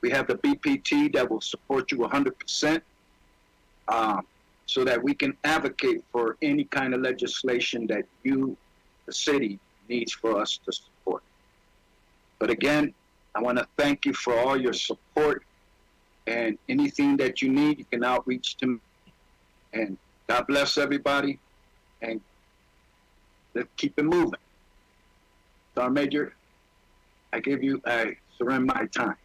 We have the BPT that will support you 100%, so that we can advocate for any kind of legislation that you, the city, needs for us to support. But again, I want to thank you for all your support, and anything that you need, you can outreach to me. And God bless everybody, and let's keep it moving. Sergeant Major, I surrender my time.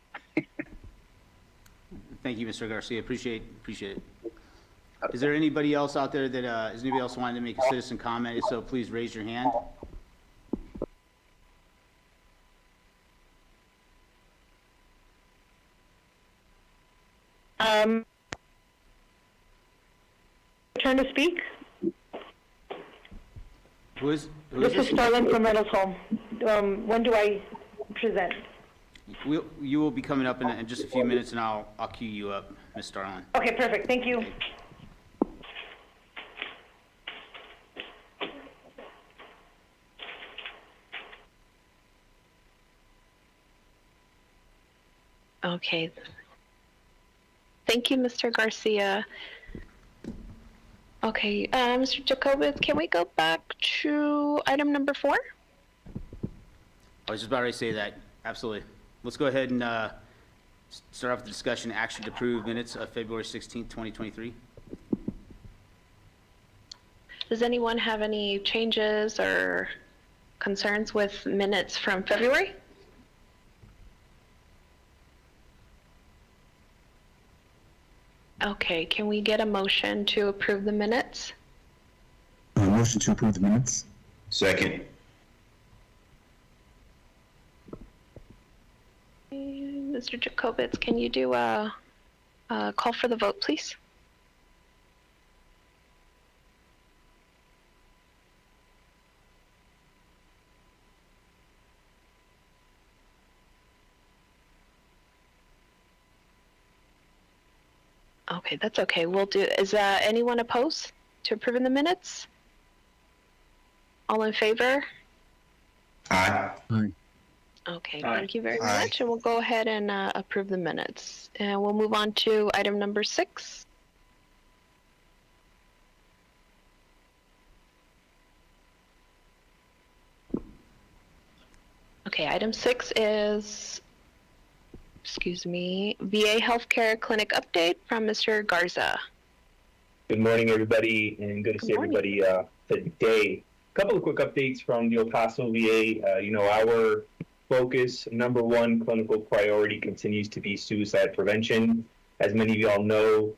Thank you, Mr. Garcia. Appreciate it. Is there anybody else out there that is anybody else wanting to make a citizen comment? If so, please raise your hand. Turn to speak. Who is This is Starlin from Reynolds Home. When do I present? You will be coming up in just a few minutes, and I'll cue you up, Ms. Starlin. Okay, perfect. Thank you. Okay. Thank you, Mr. Garcia. Okay, Mr. Jacobitz, can we go back to item number 4? I was just about to say that. Absolutely. Let's go ahead and start off the discussion. Action to approve minutes of February 16th, 2023. Does anyone have any changes or concerns with minutes from February? Okay, can we get a motion to approve the minutes? Motion to approve the minutes. Second. Mr. Jacobitz, can you do a call for the vote, please? Okay, that's okay. We'll do. Is anyone opposed to approving the minutes? All in favor? Aye. Aye. Okay, thank you very much. And we'll go ahead and approve the minutes. And we'll move on to item number 6. Okay, item 6 is, excuse me, VA Healthcare Clinic update from Mr. Garza. Good morning, everybody, and good to see everybody today. A couple of quick updates from the El Paso VA. Our focus, number one clinical priority continues to be suicide prevention. As many of y'all know,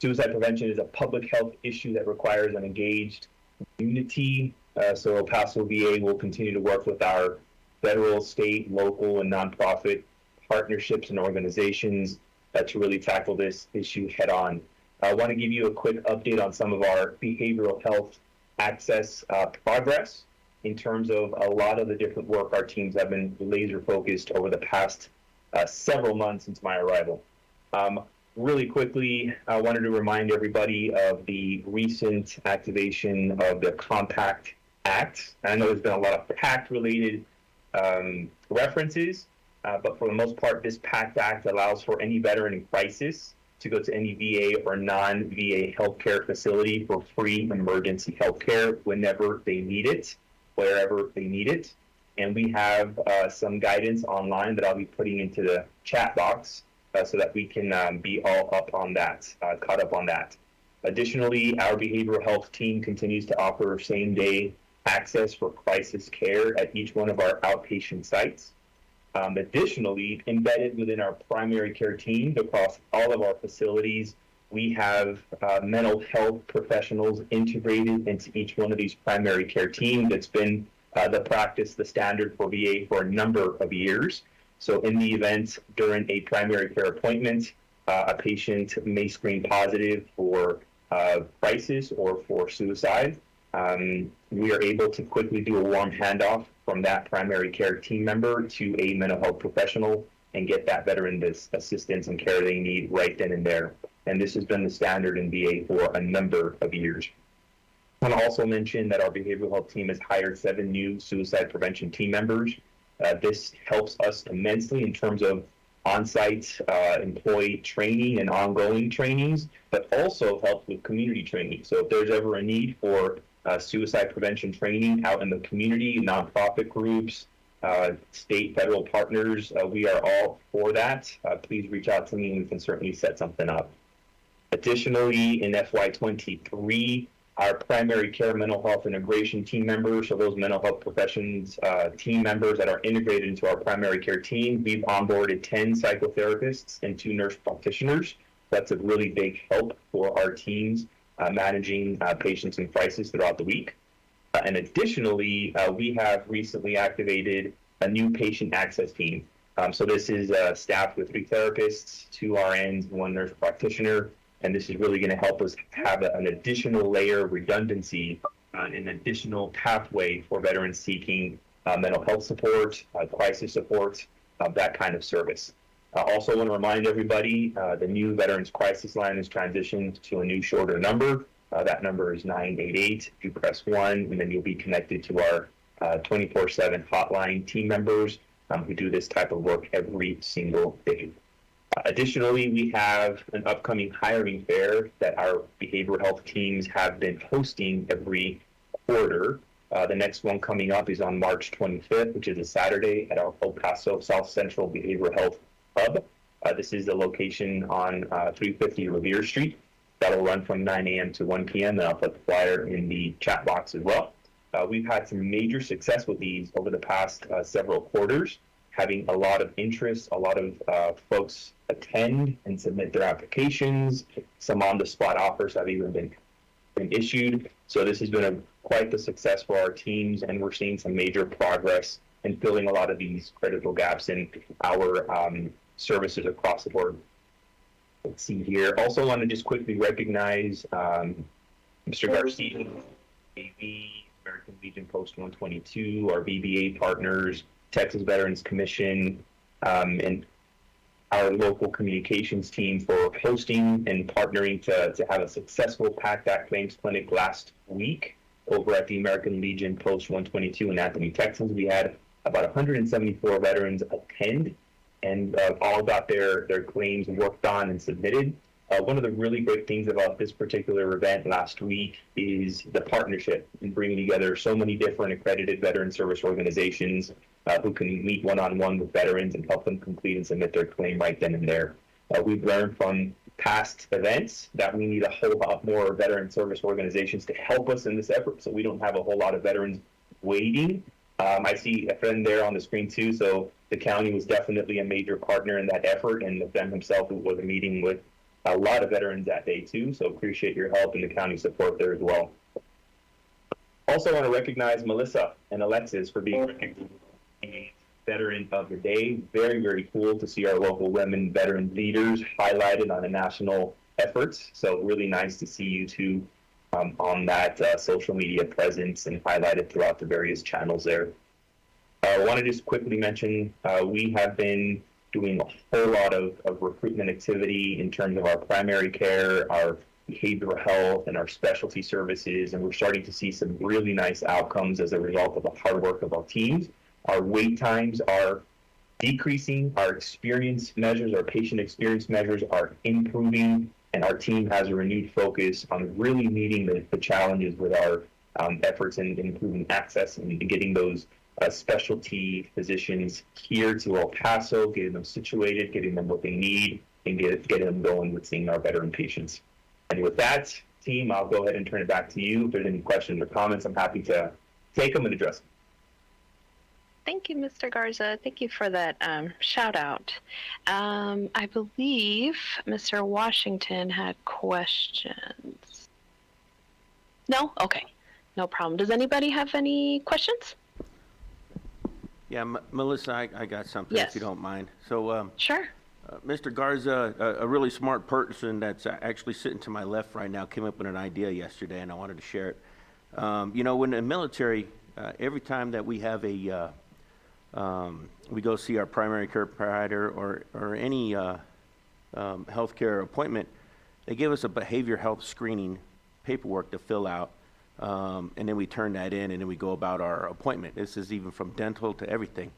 suicide prevention is a public health issue that requires an engaged community. So El Paso VA will continue to work with our federal, state, local, and nonprofit partnerships and organizations to really tackle this issue head on. I want to give you a quick update on some of our behavioral health access progress in terms of a lot of the different work our teams have been laser focused over the past several months since my arrival. Really quickly, I wanted to remind everybody of the recent activation of the Compact Act. I know there's been a lot of PACT-related references, but for the most part, this PACT Act allows for any veteran in crisis to go to any VA or non-VA healthcare facility for free emergency healthcare whenever they need it, wherever they need it. And we have some guidance online that I'll be putting into the chat box so that we can be all up on that, caught up on that. Additionally, our behavioral health team continues to offer same-day access for crisis care at each one of our outpatient sites. Additionally, embedded within our primary care teams across all of our facilities, we have mental health professionals integrated into each one of these primary care teams. That's been the practice, the standard for VA for a number of years. So in the event during a primary care appointment, a patient may screen positive for crisis or for suicide, we are able to quickly do a warm handoff from that primary care team member to a mental health professional and get that veteran the assistance and care they need right then and there. And this has been the standard in VA for a number of years. I want to also mention that our behavioral health team has hired 7 new suicide prevention team members. This helps us immensely in terms of on-site employee training and ongoing trainings, but also helps with community training. So if there's ever a need for suicide prevention training out in the community, nonprofit groups, state, federal partners, we are all for that. Please reach out to me and we can certainly set something up. Additionally, in FY23, our primary care mental health integration team members, so those mental health professions team members that are integrated into our primary care team, we've onboarded 10 psychotherapists and 2 nurse practitioners. That's a really big help for our teams managing patients in crisis throughout the week. And additionally, we have recently activated a new patient access team. So this is staffed with 3 therapists, 2 RNs, 1 nurse practitioner. And this is really going to help us have an additional layer of redundancy, an additional pathway for veterans seeking mental health support, crisis support, that kind of service. I also want to remind everybody, the new Veterans Crisis Line is transitioned to a new shorter number. That number is 988. You press 1, and then you'll be connected to our 24/7 hotline team members who do this type of work every single day. Additionally, we have an upcoming hiring fair that our behavioral health teams have been hosting every quarter. The next one coming up is on March 25th, which is a Saturday at our El Paso South Central Behavioral Health Hub. This is the location on 350 Revere Street. That'll run from 9 a.m. to 1 p.m. And I'll put the flyer in the chat box as well. We've had some major success with these over the past several quarters, having a lot of interest, a lot of folks attend and submit their applications. Some on-the-spot offers have even been issued. So this has been quite the success for our teams, and we're seeing some major progress in filling a lot of these critical gaps in our services across the board. Let's see here. Also want to just quickly recognize Mr. Garcia, AV, American Legion Post 122, our VBA partners, Texas Veterans Commission, and our local communications team for hosting and partnering to have a successful PACT Act Claims Clinic last week over at the American Legion Post 122 in Anthony, Texas. We had about 174 veterans attend and all got their claims worked on and submitted. One of the really great things about this particular event last week is the partnership in bringing together so many different accredited veteran service organizations who can meet one-on-one with veterans and help them complete and submit their claim right then and there. We've learned from past events that we need a whole lot more veteran service organizations to help us in this effort, so we don't have a whole lot of veterans waiting. I see a friend there on the screen too, so the county was definitely a major partner in that effort, and the FEM himself was a meeting with a lot of veterans that day too, so appreciate your help and the county support there as well. Also want to recognize Melissa and Alexis for being recognized Veteran of the Day. Very, very cool to see our local women veteran leaders highlighted on the national efforts. So really nice to see you two on that social media presence and highlighted throughout the various channels there. I want to just quickly mention we have been doing a whole lot of recruitment activity in terms of our primary care, our behavioral health, and our specialty services, and we're starting to see some really nice outcomes as a result of the hard work of our teams. Our wait times are decreasing, our experience measures, our patient experience measures are improving, and our team has a renewed focus on really meeting the challenges with our efforts in improving access and getting those specialty physicians here to El Paso, getting them situated, getting them what they need, and getting them going with seeing our veteran patients. And with that, team, I'll go ahead and turn it back to you. If there's any questions or comments, I'm happy to take them and address them. Thank you, Mr. Garza. Thank you for that shout out. I believe Mr. Washington had questions. No? Okay. No problem. Does anybody have any questions? Yeah, Melissa, I got something, Yes. if you don't mind. So, Sure. Mr. Garza, a really smart person that's actually sitting to my left right now, came up with an idea yesterday, and I wanted to share it. You know, when the military, every time that we have we go see our primary care provider or any healthcare appointment, they give us a behavior health screening paperwork to fill out. And then we turn that in, and then we go about our appointment. This is even from dental to everything.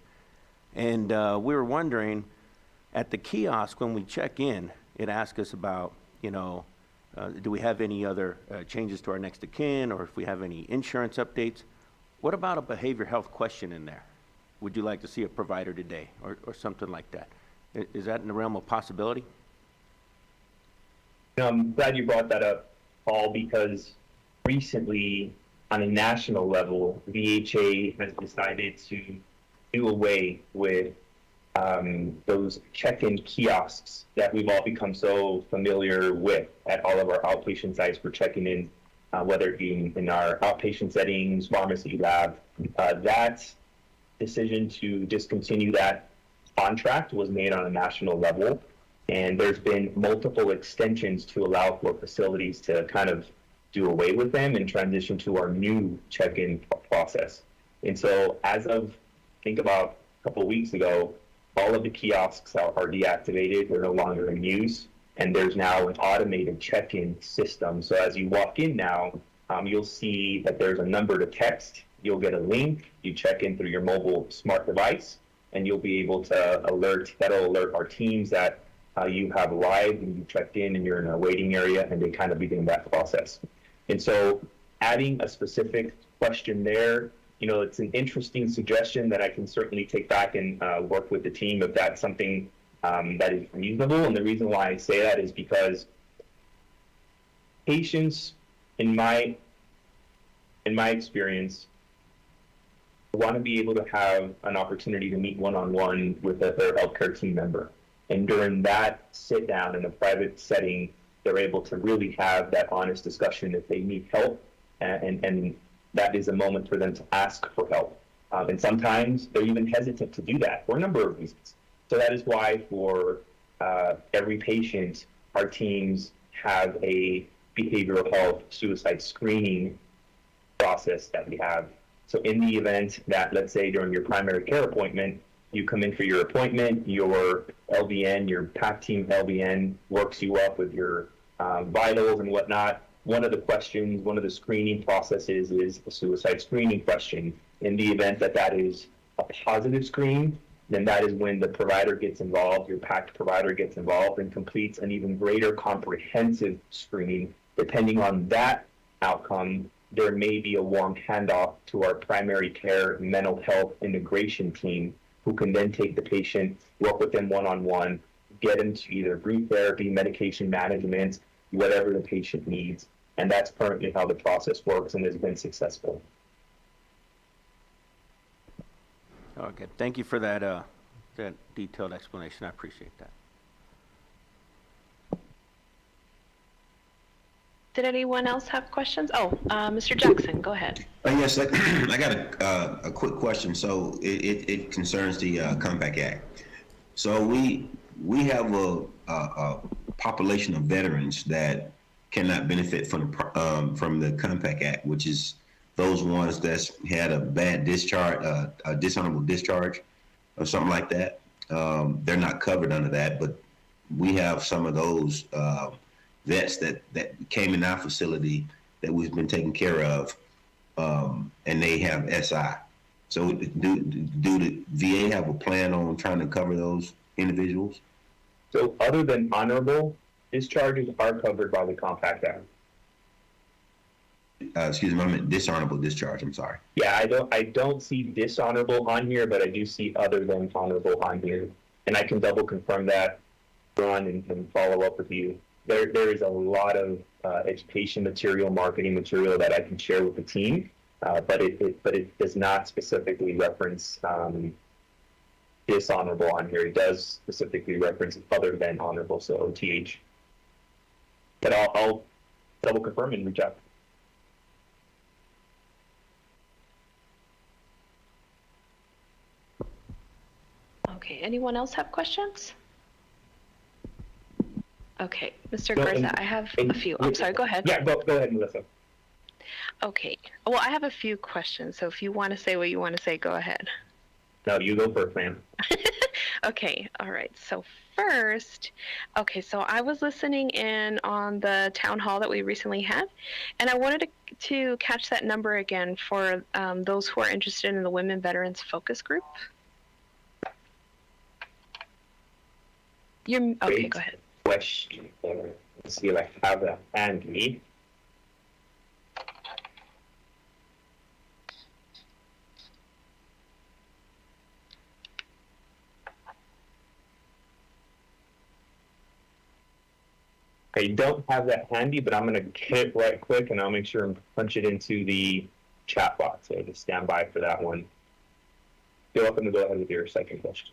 And we were wondering, At the kiosk, when we check in, it asks us about, do we have any other changes to our next of kin, or if we have any insurance updates? What about a behavior health question in there? Would you like to see a provider today, or something like that? Is that in the realm of possibility? I'm glad you brought that up, Paul, because recently, on a national level, VHA has decided to do away with those check-in kiosks that we've all become so familiar with at all of our outpatient sites for checking in, whether it be in our outpatient settings, pharmacy, lab. That decision to discontinue that contract was made on a national level, and there's been multiple extensions to allow for facilities to kind of do away with them and transition to our new check-in process. And so as of, think about a couple of weeks ago, all of the kiosks are deactivated, they're no longer in use, and there's now an automated check-in system. So as you walk in now, you'll see that there's a number to text, you'll get a link, you check in through your mobile smart device, and you'll be able to that'll alert our teams that you have arrived and you checked in and you're in a waiting area, and they kind of begin that process. And so adding a specific question there, it's an interesting suggestion that I can certainly take back and work with the team if that's something that is reasonable. And the reason why I say that is because patients, in my experience, want to be able to have an opportunity to meet one-on-one with their healthcare team member. And during that sit down in a private setting, they're able to really have that honest discussion if they need help, and that is a moment for them to ask for help. And sometimes they're even hesitant to do that for a number of reasons. So that is why for every patient, our teams have a behavioral health suicide screening process that we have. So in the event that, let's say during your primary care appointment, you come in for your appointment, your LVN, your PAC team LVN works you up with your vitals and whatnot. One of the screening processes is a suicide screening question. In the event that that is a positive screen, then that is when the provider gets involved, your PAC provider gets involved and completes an even greater comprehensive screening. Depending on that outcome, there may be a warm handoff to our primary care mental health integration team, who can then take the patient, work with them one-on-one, get them to either group therapy, medication management, whatever the patient needs. And that's currently how the process works and has been successful. Okay, thank you for that detailed explanation. I appreciate that. Did anyone else have questions? Oh, Mr. Jackson, go ahead. Yes, I got a quick question. So it concerns the Compact Act. So we have a population of veterans that cannot benefit from the Compact Act, which is those ones that's had a bad discharge, a dishonorable discharge, or something like that. They're not covered under that, but we have some of those vets that came in our facility that we've been taking care of, and they have SI. So do the VA have a plan on trying to cover those individuals? So other than honorable discharges are covered by the Compact Act. Excuse me, I meant dishonorable discharge. I'm sorry. Yeah, I don't see dishonorable on here, but I do see other than honorable on here, and I can double confirm that, Ron, and follow up with you. There is a lot of education material, marketing material that I can share with the team, but it does not specifically reference dishonorable on here. It does specifically reference other than honorable, so OTH. But I'll double confirm and reach out. Okay, anyone else have questions? Okay, Mr. No, Garza, I have a few. I'm sorry, go ahead. Yeah, go ahead, Melissa. Okay, well, I have a few questions, so if you want to say what you want to say, go ahead. No, you go first, ma'am. Okay, all right. So first, okay, so I was listening in on the town hall that we recently had, and I wanted to catch that number again for those who are interested in the Women Veterans Focus Group. You're okay. Great. Go ahead. Question. Let's see if I have that handy. I don't have that handy, but I'm going to hit it right quick, and I'll make sure and punch it into the chat box. So just stand by for that one. You're welcome to go ahead with your second question.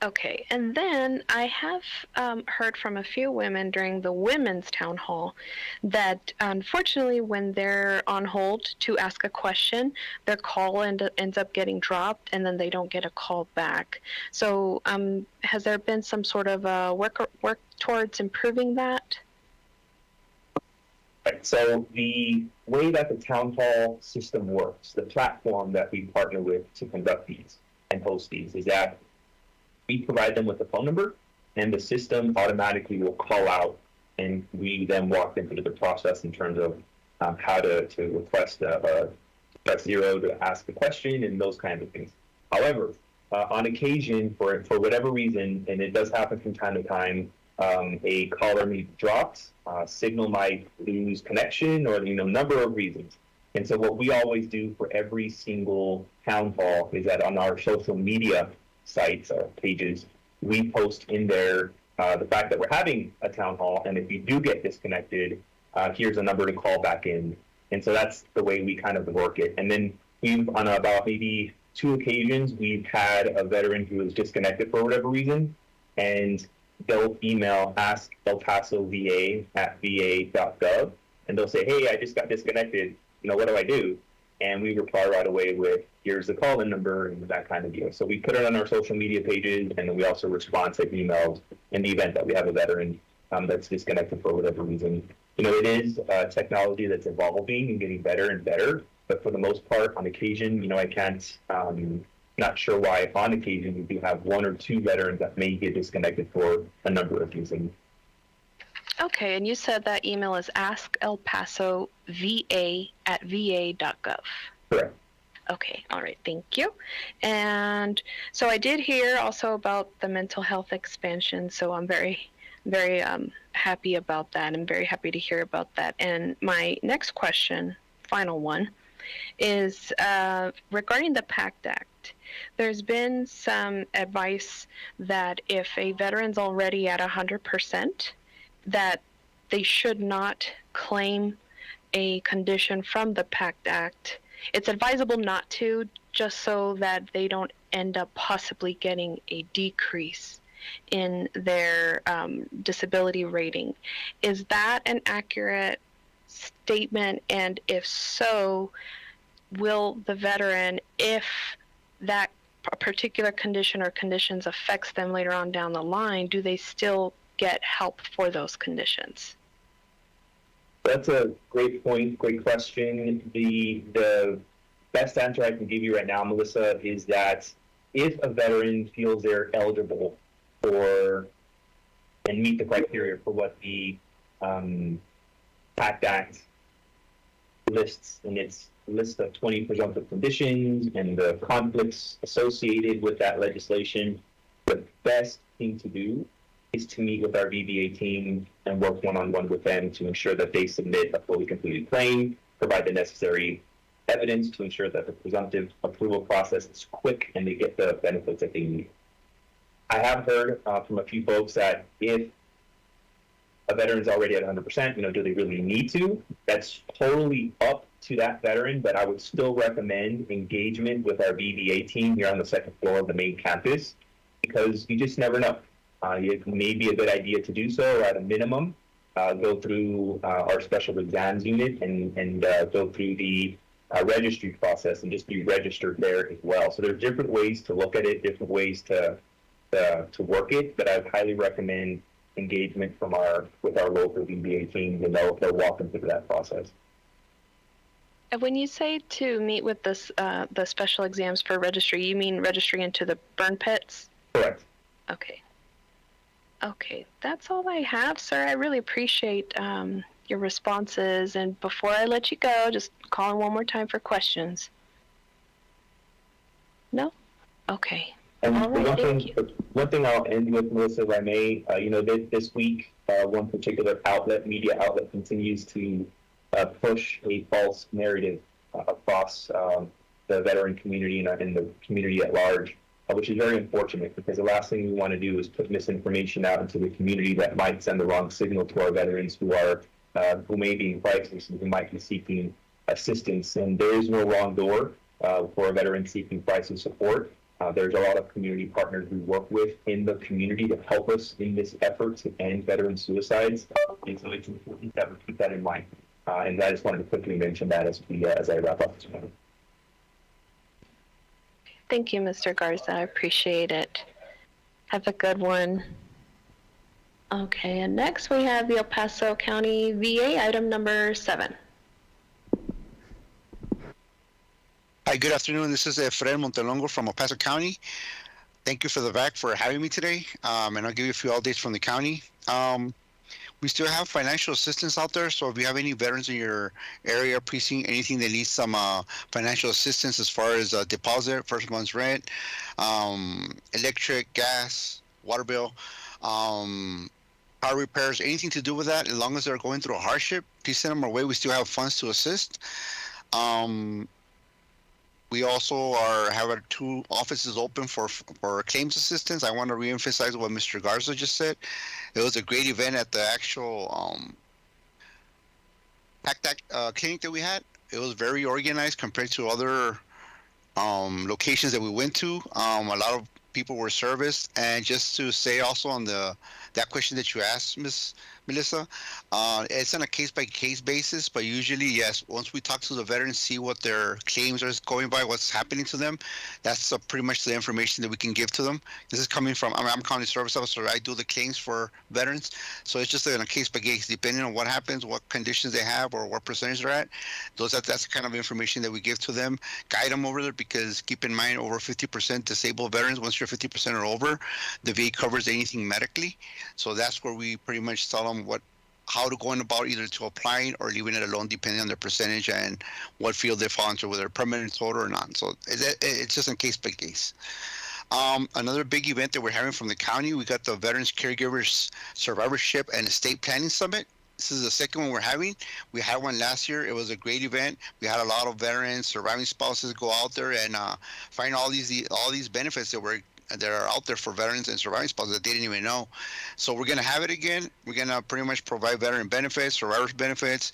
Okay, and then I have heard from a few women during the women's town hall that unfortunately when they're on hold to ask a question, their call ends up getting dropped and then they don't get a call back. So has there been some sort of work towards improving that? Right, so the way that the town hall system works, the platform that we partner with to conduct these and host these, is that we provide them with a phone number, and the system automatically will call out, and we then walk them through the process in terms of how to request press 0 to ask a question and those kinds of things. However, on occasion, for whatever reason, and it does happen from time to time, a caller may be dropped, signal might lose connection, or number of reasons. And so what we always do for every single town hall is that on our social media sites or pages, we post in there the fact that we're having a town hall, and if you do get disconnected, here's a number to call back in. And so that's the way we kind of work it. And then we've, on about maybe 2 occasions, we've had a veteran who was disconnected for whatever reason, and they'll email Ask El Paso VA at va.gov, and they'll say, hey, I just got disconnected, what do I do? And we reply right away with, here's the call-in number and that kind of deal. So we put it on our social media pages, and then we also respond to emails in the event that we have a veteran that's disconnected for whatever reason. It is technology that's evolving and getting better and better, but for the most part, on occasion, I can't, not sure why on occasion we do have 1 or 2 veterans that may get disconnected for a number of reasons. Okay, and you said that email is askelpasova@va.gov. Correct. Okay, all right, thank you. And so I did hear also about the mental health expansion, so I'm very, very happy about that. I'm very happy to hear about that. And my next question, final one, is regarding the PACT Act. There's been some advice that if a veteran's already at 100%, that they should not claim a condition from the PACT Act. It's advisable not to, just so that they don't end up possibly getting a decrease in their disability rating. Is that an accurate statement? And if so, will the veteran, if that particular condition or conditions affects them later on down the line, do they still get help for those conditions? That's a great point, great question. The best answer I can give you right now, Melissa, is that if a veteran feels they're eligible for and meet the criteria for what the PACT Act lists in its list of 20 presumptive conditions and the conflicts associated with that legislation, the best thing to do is to meet with our VBA team and work one-on-one with them to ensure that they submit a fully completed claim, provide the necessary evidence to ensure that the presumptive approval process is quick and they get the benefits that they need. I have heard from a few folks that if a veteran's already at 100%, do they really need to? That's totally up to that veteran, but I would still recommend engagement with our VBA team here on the second floor of the main campus, because you just never know. It may be a good idea to do so, or at a minimum, go through our special exams unit and go through the registry process and just be registered there as well. So there's different ways to look at it, different ways to work it, but I would highly recommend engagement with our local VBA team, and they'll walk them through that process. And when you say to meet with the special exams for registry, you mean registry into the burn pits? Correct. Okay. Okay, that's all I have, sir. I really appreciate your responses. And before I let you go, just call in one more time for questions. No? Okay. And All right, thank one thing I'll end with, Melissa, if I may, this week, one particular media outlet continues to push a false narrative across the veteran community and the community at large, which is very unfortunate because the last thing we want to do is put misinformation out into the community that might send the wrong signal to our veterans who may be in crisis and who might be seeking assistance. And there is no wrong door for a veteran seeking crisis support. There's a lot of community partners we work with in the community to help us in this effort to end veteran suicides. And so it's important that we keep that in mind. And I just wanted to quickly mention that as I wrap up this morning. Thank you, Mr. Garza. I appreciate it. Have a good one. Okay, and next we have the El Paso County VA, item number 7. Hi, good afternoon. This is Fred Montelongo from El Paso County. Thank you for the VAC for having me today, and I'll give you a few updates from the county. We still have financial assistance out there, so if you have any veterans in your area, precinct, anything that needs some financial assistance as far as deposit, first month's rent, electric, gas, water bill, car repairs, anything to do with that, as long as they're going through a hardship, please send them our way. We still have funds to assist. We also have our 2 offices open for claims assistance. I want to reemphasize what Mr. Garza just said. It was a great event at the actual PACTAC clinic that we had. It was very organized compared to other locations that we went to. A lot of people were serviced. And just to say also on that question that you asked, Ms. Melissa, it's on a case-by-case basis, but usually, yes, once we talk to the veterans, see what their claims are going by, what's happening to them, that's pretty much the information that we can give to them. This is coming from, I'm county service officer, I do the claims for veterans, so it's just on a case-by-case, depending on what happens, what conditions they have, or what percentage they're at. That's the kind of information that we give to them, guide them over there, because keep in mind, over 50% disabled veterans, once you're 50% or over, the VA covers anything medically, so that's where we pretty much tell them how to go about either to applying or leaving it alone, depending on their percentage and what field they fall into, whether permanent total or not. So it's just a case by case. Another big event that we're having from the county, we got the Veterans Caregivers Survivorship and Estate Planning Summit. This is the second one we're having. We had one last year. It was a great event. We had a lot of veterans, surviving spouses go out there and find all these benefits that are out there for veterans and surviving spouses that they didn't even know. So we're going to have it again. We're going to pretty much provide veteran benefits, survivors benefits,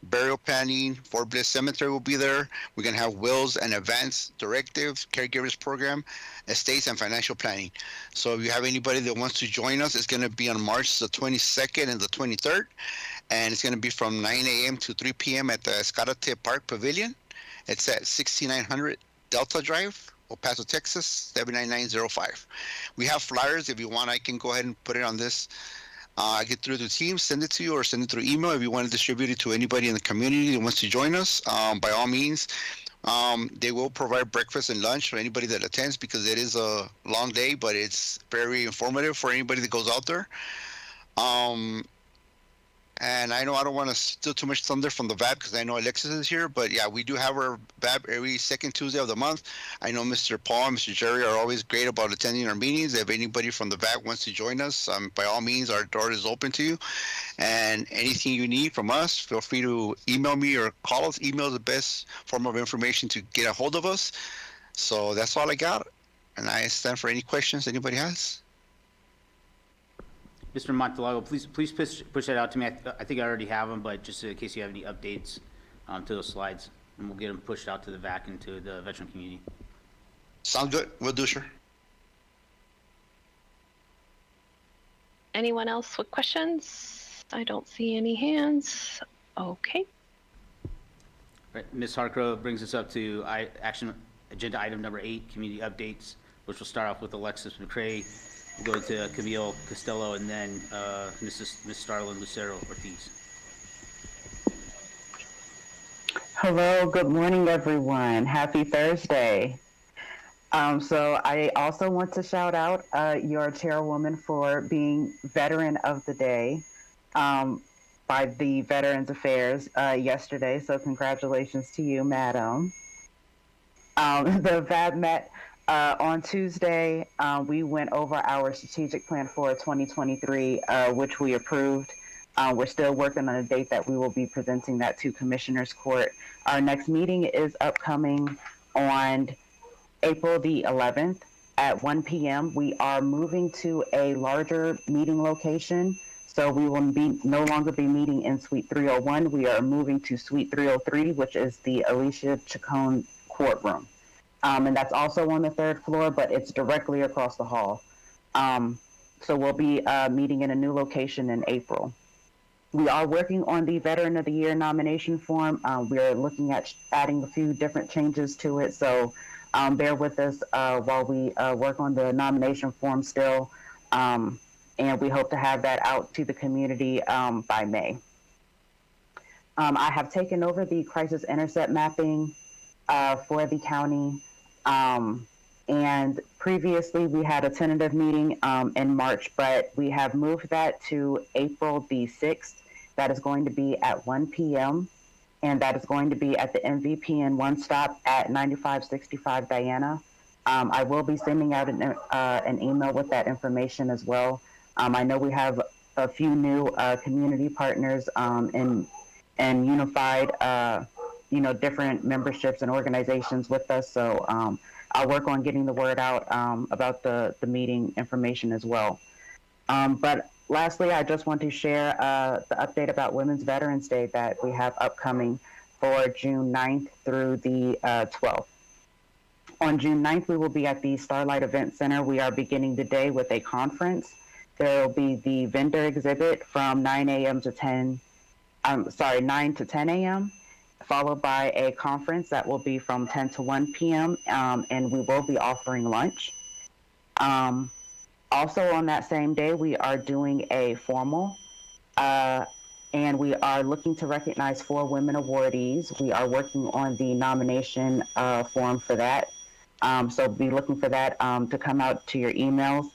burial planning. Fort Bliss Cemetery will be there. We're going to have wills and advance directives, caregivers program, estates, and financial planning. So if you have anybody that wants to join us, it's going to be on March the 22nd and the 23rd. And it's going to be from 9 a.m. to 3 p.m. at the Escalante Park Pavilion. It's at 6900 Delta Drive, El Paso, Texas, 79905. We have flyers. If you want, I can go ahead and put it on this. I get through the team, send it to you, or send it through email. If you want to distribute it to anybody in the community that wants to join us, by all means. They will provide breakfast and lunch for anybody that attends, because it is a long day, but it's very informative for anybody that goes out there. And I know I don't want to steal too much thunder from the VAB because I know Alexis is here, but yeah, we do have our VAB every second Tuesday of the month. I know Mr. Paul and Mr. Jerry are always great about attending our meetings. If anybody from the VAB wants to join us, by all means, our door is open to you. And anything you need from us, feel free to email me or call us. Email is the best form of information to get a hold of us. So that's all I got. And I stand for any questions anybody has. Mr. Montelago, please push that out to me. I think I already have them, but just in case you have any updates to those slides, and we'll get them pushed out to the VAC and to the veteran community. Sounds good. Will do, sir. Anyone else with questions? I don't see any hands. Okay. Right, Ms. Harcrow brings us up to action agenda item number 8, community updates, which will start off with Alexis McCray. We'll go to Camille Costello and then Ms. Starlin Lucero Ortiz. Hello, good morning, everyone. Happy Thursday. So I also want to shout out your chairwoman for being Veteran of the Day by the Veterans Affairs yesterday. So congratulations to you, madam. The VAB met On Tuesday, we went over our strategic plan for 2023, which we approved. We're still working on a date that we will be presenting that to Commissioners Court. Our next meeting is upcoming on April the 11th at 1 p.m. We are moving to a larger meeting location, so we will no longer be meeting in Suite 301. We are moving to Suite 303, which is the Alicia Chacon courtroom. And that's also on the 3rd floor, but it's directly across the hall. So we'll be meeting in a new location in April. We are working on the Veteran of the Year nomination form. We are looking at adding a few different changes to it, so bear with us while we work on the nomination form still, and we hope to have that out to the community by May. I have taken over the crisis intercept mapping for the county, and previously we had a tentative meeting in March, but we have moved that to April the 6th. That is going to be at 1 p.m. and that is going to be at the MVPN One Stop at 9565 Diana. I will be sending out an email with that information as well. I know we have a few new community partners and unified, different memberships and organizations with us. So I'll work on getting the word out about the meeting information as well. But lastly, I just want to share the update about Women's Veterans Day that we have upcoming for June 9th through the 12th. On June 9th, we will be at the Starlight Event Center. We are beginning the day with a conference. There will be the vendor exhibit from 9 to 10 a.m., followed by a conference that will be from 10 to 1 p.m., and we will be offering lunch. Also on that same day, we are doing a formal, and we are looking to recognize 4 women awardees. We are working on the nomination form for that. So be looking for that to come out to your emails.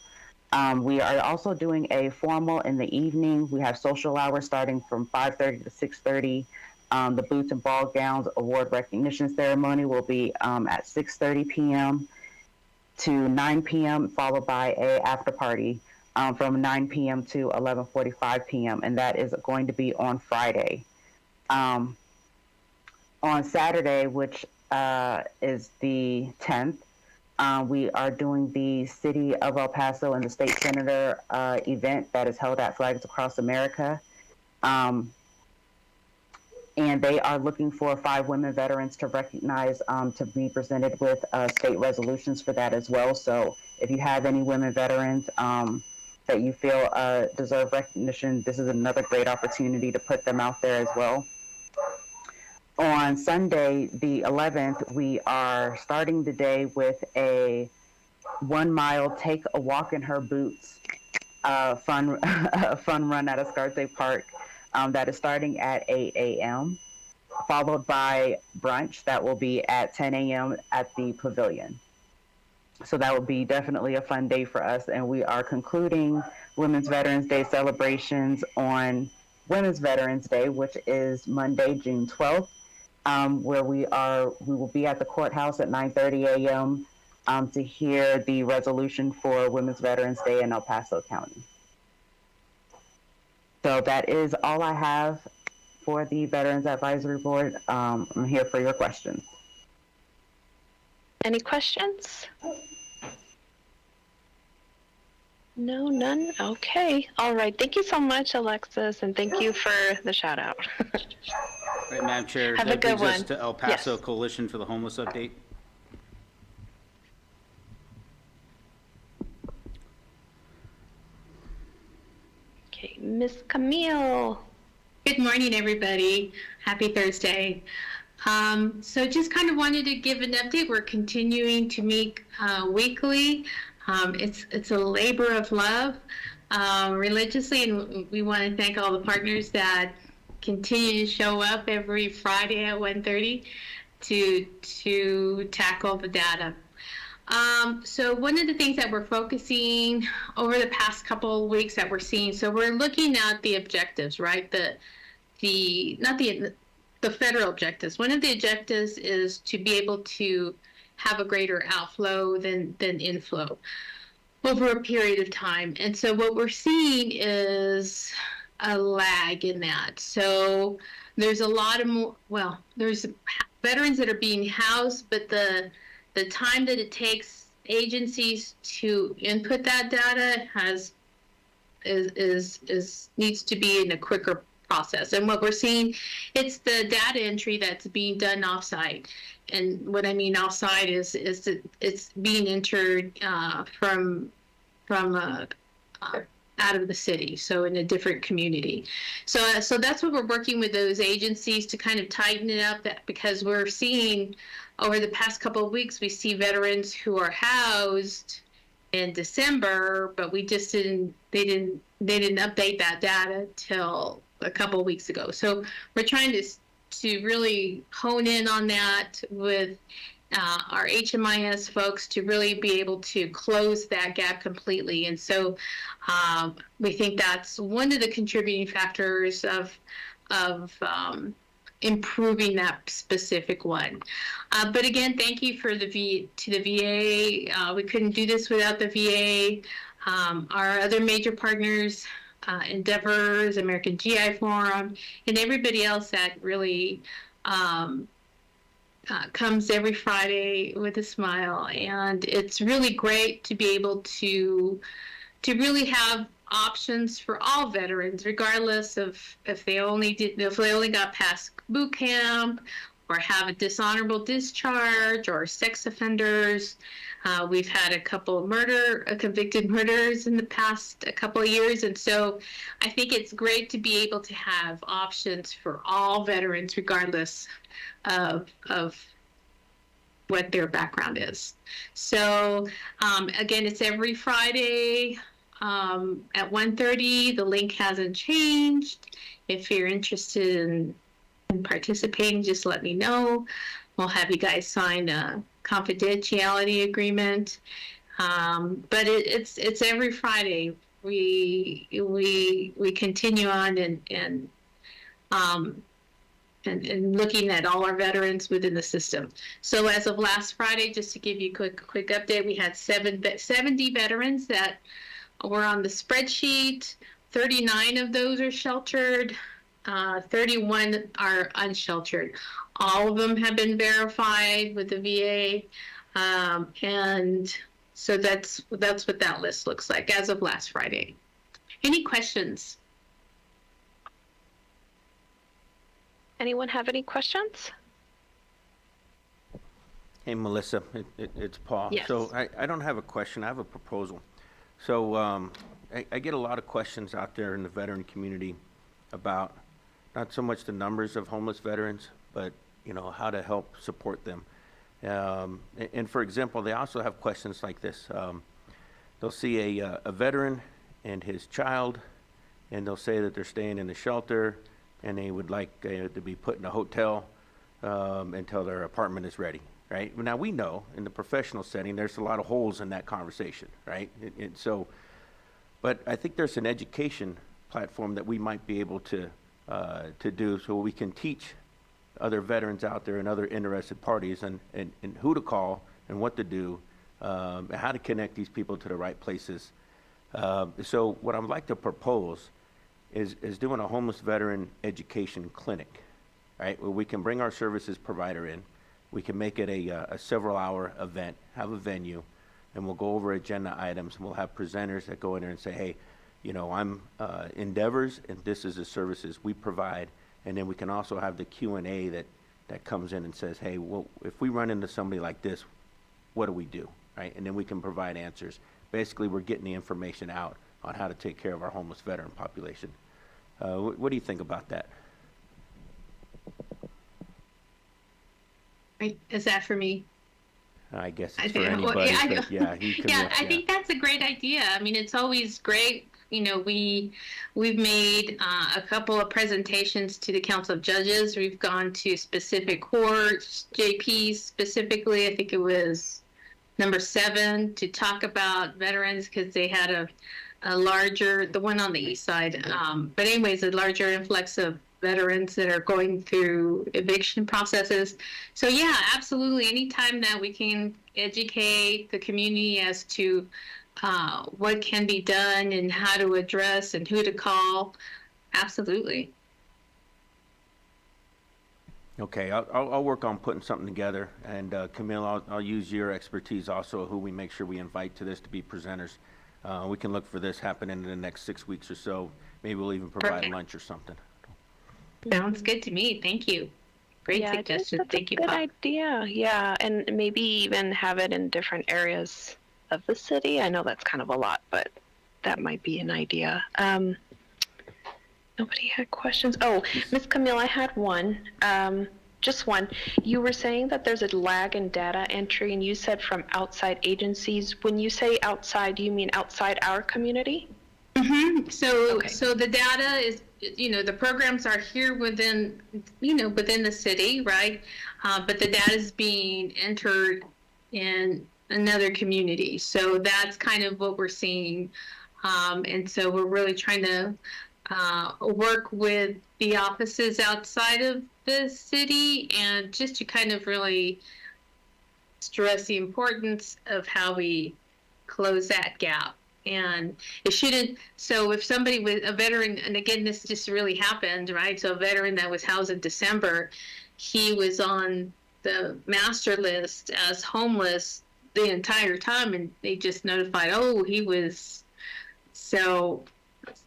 We are also doing a formal in the evening. We have social hours starting from 5:30 to 6:30. The Boots and Ball Gowns Award Recognition Ceremony will be at 6:30 p.m. to 9 p.m., followed by a after party from 9 p.m. to 11:45 p.m., and that is going to be on Friday. On Saturday, which is the 10th, we are doing the City of El Paso and the State Senator event that is held at Flags Across America. And they are looking for 5 women veterans to recognize, to be presented with state resolutions for that as well. So if you have any women veterans that you feel deserve recognition, this is another great opportunity to put them out there as well. On Sunday, the 11th, we are starting the day with a 1 mile Take a Walk in Her Boots fun run at Escarte Park. That is starting at 8 a.m., followed by brunch that will be at 10 a.m. at the Pavilion. So that will be definitely a fun day for us. And we are concluding Women's Veterans Day celebrations on Women's Veterans Day, which is Monday, June 12th, where we will be at the courthouse at 9:30 a.m. To hear the resolution for Women's Veterans Day in El Paso County. So that is all I have for the Veterans Advisory Board. I'm here for your questions. Any questions? No, none? Okay. All right. Thank you so much, Alexis, and thank you for the shout out. Right, Madam Chair, Have a that good brings us one. to El Paso Yes. Coalition for the Homeless update. Okay, Miss Camille. Good morning, everybody. Happy Thursday. So just kind of wanted to give an update. We're continuing to meet weekly. It's a labor of love religiously, and we want to thank all the partners that continue to show up every Friday at 1:30 to tackle the data. So one of the things that we're focusing over the past couple of weeks that we're seeing, so we're looking at the objectives, right? The federal objectives. One of the objectives is to be able to have a greater outflow than inflow over a period of time. And so what we're seeing is a lag in that. So there's a lot of more, well, there's veterans that are being housed, but the time that it takes agencies to input that data needs to be in a quicker process. And what we're seeing, it's the data entry that's being done offsite. And what I mean offsite is that it's being entered from out of the city, so in a different community. So that's what we're working with those agencies to kind of tighten it up, that because we're seeing over the past couple of weeks, we see veterans who are housed in December, but they didn't update that data till a couple of weeks ago. So we're trying to really hone in on that with our HMIS folks to really be able to close that gap completely. And so we think that's one of the contributing factors of improving that specific one. But again, thank you to the VA. We couldn't do this without the VA. Our other major partners, Endeavors, American GI Forum, and everybody else that really comes every Friday with a smile. And it's really great to be able to really have options for all veterans, regardless of if they only got past boot camp or have a dishonorable discharge or sex offenders. We've had a couple of convicted murders in the past a couple of years. And so I think it's great to be able to have options for all veterans, regardless of what their background is. So again, it's every Friday at 1:30. The link hasn't changed. If you're interested in participating, just let me know. We'll have you guys sign a confidentiality agreement. But it's every Friday. We continue on and looking at all our veterans within the system. So as of last Friday, just to give you a quick update, we had 70 veterans that were on the spreadsheet. 39 of those are sheltered. 31 are unsheltered. All of them have been verified with the VA. And so that's what that list looks like as of last Friday. Any questions? Anyone have any questions? Hey, Melissa, it's Paul. Yes. So I don't have a question, I have a proposal. So I get a lot of questions out there in the veteran community about not so much the numbers of homeless veterans, but how to help support them. And for example, they also have questions like this. They'll see a veteran and his child, and they'll say that they're staying in a shelter, and they would like to be put in a hotel until their apartment is ready, right? Now, we know in the professional setting, there's a lot of holes in that conversation, right? But I think there's an education platform that we might be able to do, so we can teach other veterans out there and other interested parties and who to call and what to do, and how to connect these people to the right places. So what I'd like to propose is doing a homeless veteran education clinic, right? Where we can bring our services provider in, we can make it a several-hour event, have a venue, and we'll go over agenda items, and we'll have presenters that go in there and say, hey, I'm Endeavors, and this is the services we provide. And then we can also have the Q&A that comes in and says, hey, well, if we run into somebody like this, what do we do, right? And then we can provide answers. Basically, we're getting the information out on how to take care of our homeless veteran population. What do you think about that? Is that for me? I guess it's for anybody, but yeah, you can. Yeah, I think that's a great idea. I mean, it's always great. We've made a couple of presentations to the Council of Judges. We've gone to specific courts, JPs specifically. I think it was number 7, to talk about veterans because they had a larger, the one on the east side. But anyways, a larger influx of veterans that are going through eviction processes. So yeah, absolutely. Anytime that we can educate the community as to what can be done and how to address and who to call, absolutely. Okay, I'll work on putting something together, and Camille, I'll use your expertise also, who we make sure we invite to this to be presenters. We can look for this happening in the next 6 weeks or so. Maybe we'll even provide Perfect. lunch or something. Sounds good to me. Thank you. Great Yeah, I think suggestion. that's Thank a you, good Bob. idea. Yeah, and maybe even have it in different areas of the city. I know that's kind of a lot, but that might be an idea. Nobody had questions. Oh, Miss Camille, I had one. Just one. You were saying that there's a lag in data entry, and you said from outside agencies. When you say outside, do you mean outside our community? So, Okay. so the data is, the programs are here within, within the city, right? But the data is being entered in another community. So that's kind of what we're seeing. And so we're really trying to work with the offices outside of the city and just to kind of really stress the importance of how we close that gap. And it shouldn't, so if somebody with a veteran, and again, this just really happened, right? So a veteran that was housed in December, he was on the master list as homeless the entire time, and they just notified, oh, he was, so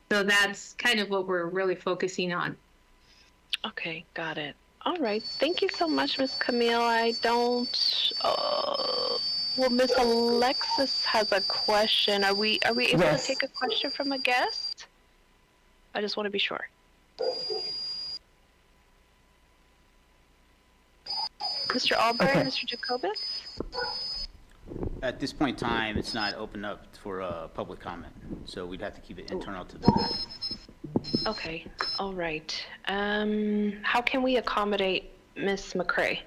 that's kind of what we're really focusing on. Okay, got it. All right. Thank you so much, Miss Camille. I don't. Well, Miss Alexis has a question. Are we able Yes. to take a question from a guest? I just want to be sure. Mr. Albright, Okay. Mr. Jacobus? At this point in time, it's not open up for public comment, so we'd have to keep it internal to the matter. Okay. All right. How can we accommodate Miss McCrae?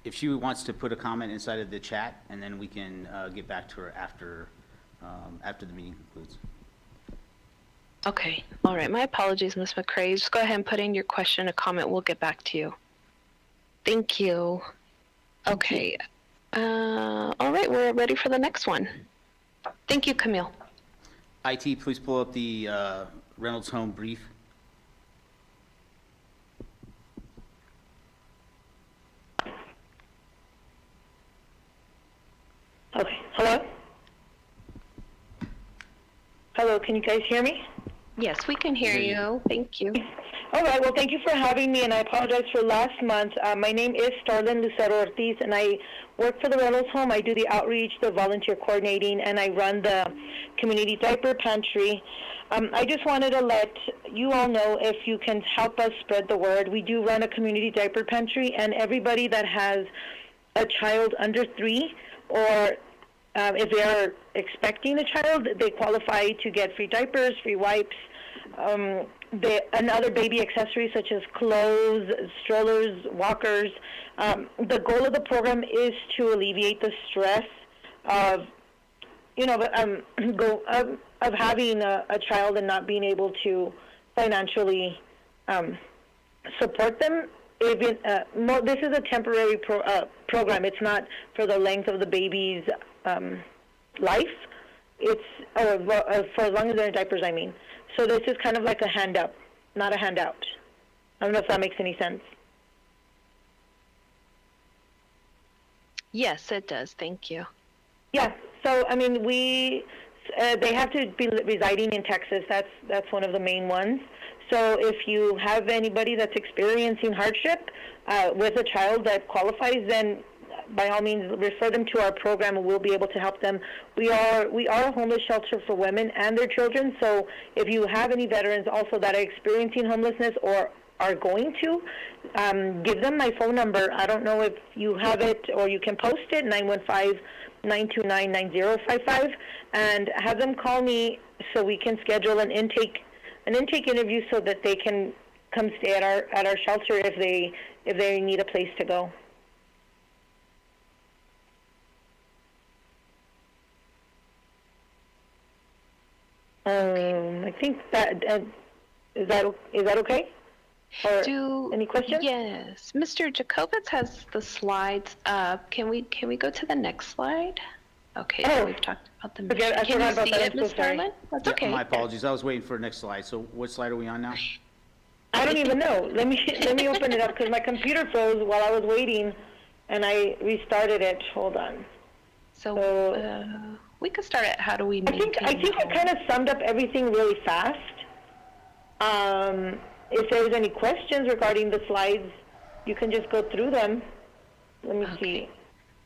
If she wants to put a comment inside of the chat, and then we can get back to her after the meeting concludes. Okay. All right. My apologies, Miss McCrae. Just go ahead and put in your question or comment. We'll get back to you. Thank you. Okay. All right. We're ready for the next one. Thank you, Camille. IT, please pull up the Reynolds Home brief. Okay, hello? Hello, can you guys hear me? Yes, we can hear you. Thank you. All right, well, thank you for having me, and I apologize for last month. My name is Starlin Lucero Ortiz, and I work for the Reynolds Home. I do the outreach, the volunteer coordinating, and I run the community diaper pantry. I just wanted to let you all know, if you can help us spread the word. We do run a community diaper pantry, and everybody that has a child under 3, or if they are expecting a child, they qualify to get free diapers, free wipes, and other baby accessories such as clothes, strollers, walkers. The goal of the program is to alleviate the stress of, of having a child and not being able to financially support them. Even this is a temporary program. It's not for the length of the baby's life. It's for as long as they're in diapers, I mean. So this is kind of like a hand up, not a handout. I don't know if that makes any sense. Yes, it does. Thank you. Yeah. So I mean, they have to be residing in Texas. That's one of the main ones. So if you have anybody that's experiencing hardship with a child that qualifies, then by all means refer them to our program, and we'll be able to help them. We are a homeless shelter for women and their children. So if you have any veterans also that are experiencing homelessness or are going to, give them my phone number. I don't know if you have it, or you can post it, 915-929-9055, and have them call me so we can schedule an intake interview so that they can come stay at our shelter if they need a place to go. I think that is that okay? Or any questions? Yes, Mr. Jacobitz has the slides up. Can we go to the next slide? Okay, so we've talked about the mission. I Can forgot you about see that. it, I'm so Ms. sorry. Starlin? That's Yeah, okay. my apologies. I was waiting for the next slide. So what slide are we on now? I don't even know. Let me open it up because my computer froze while I was waiting, and I restarted it. Hold on. So we could start at how do we maintain I think I home? kind of summed up everything really fast. If there's any questions regarding the slides, you can just go through them. Let me see.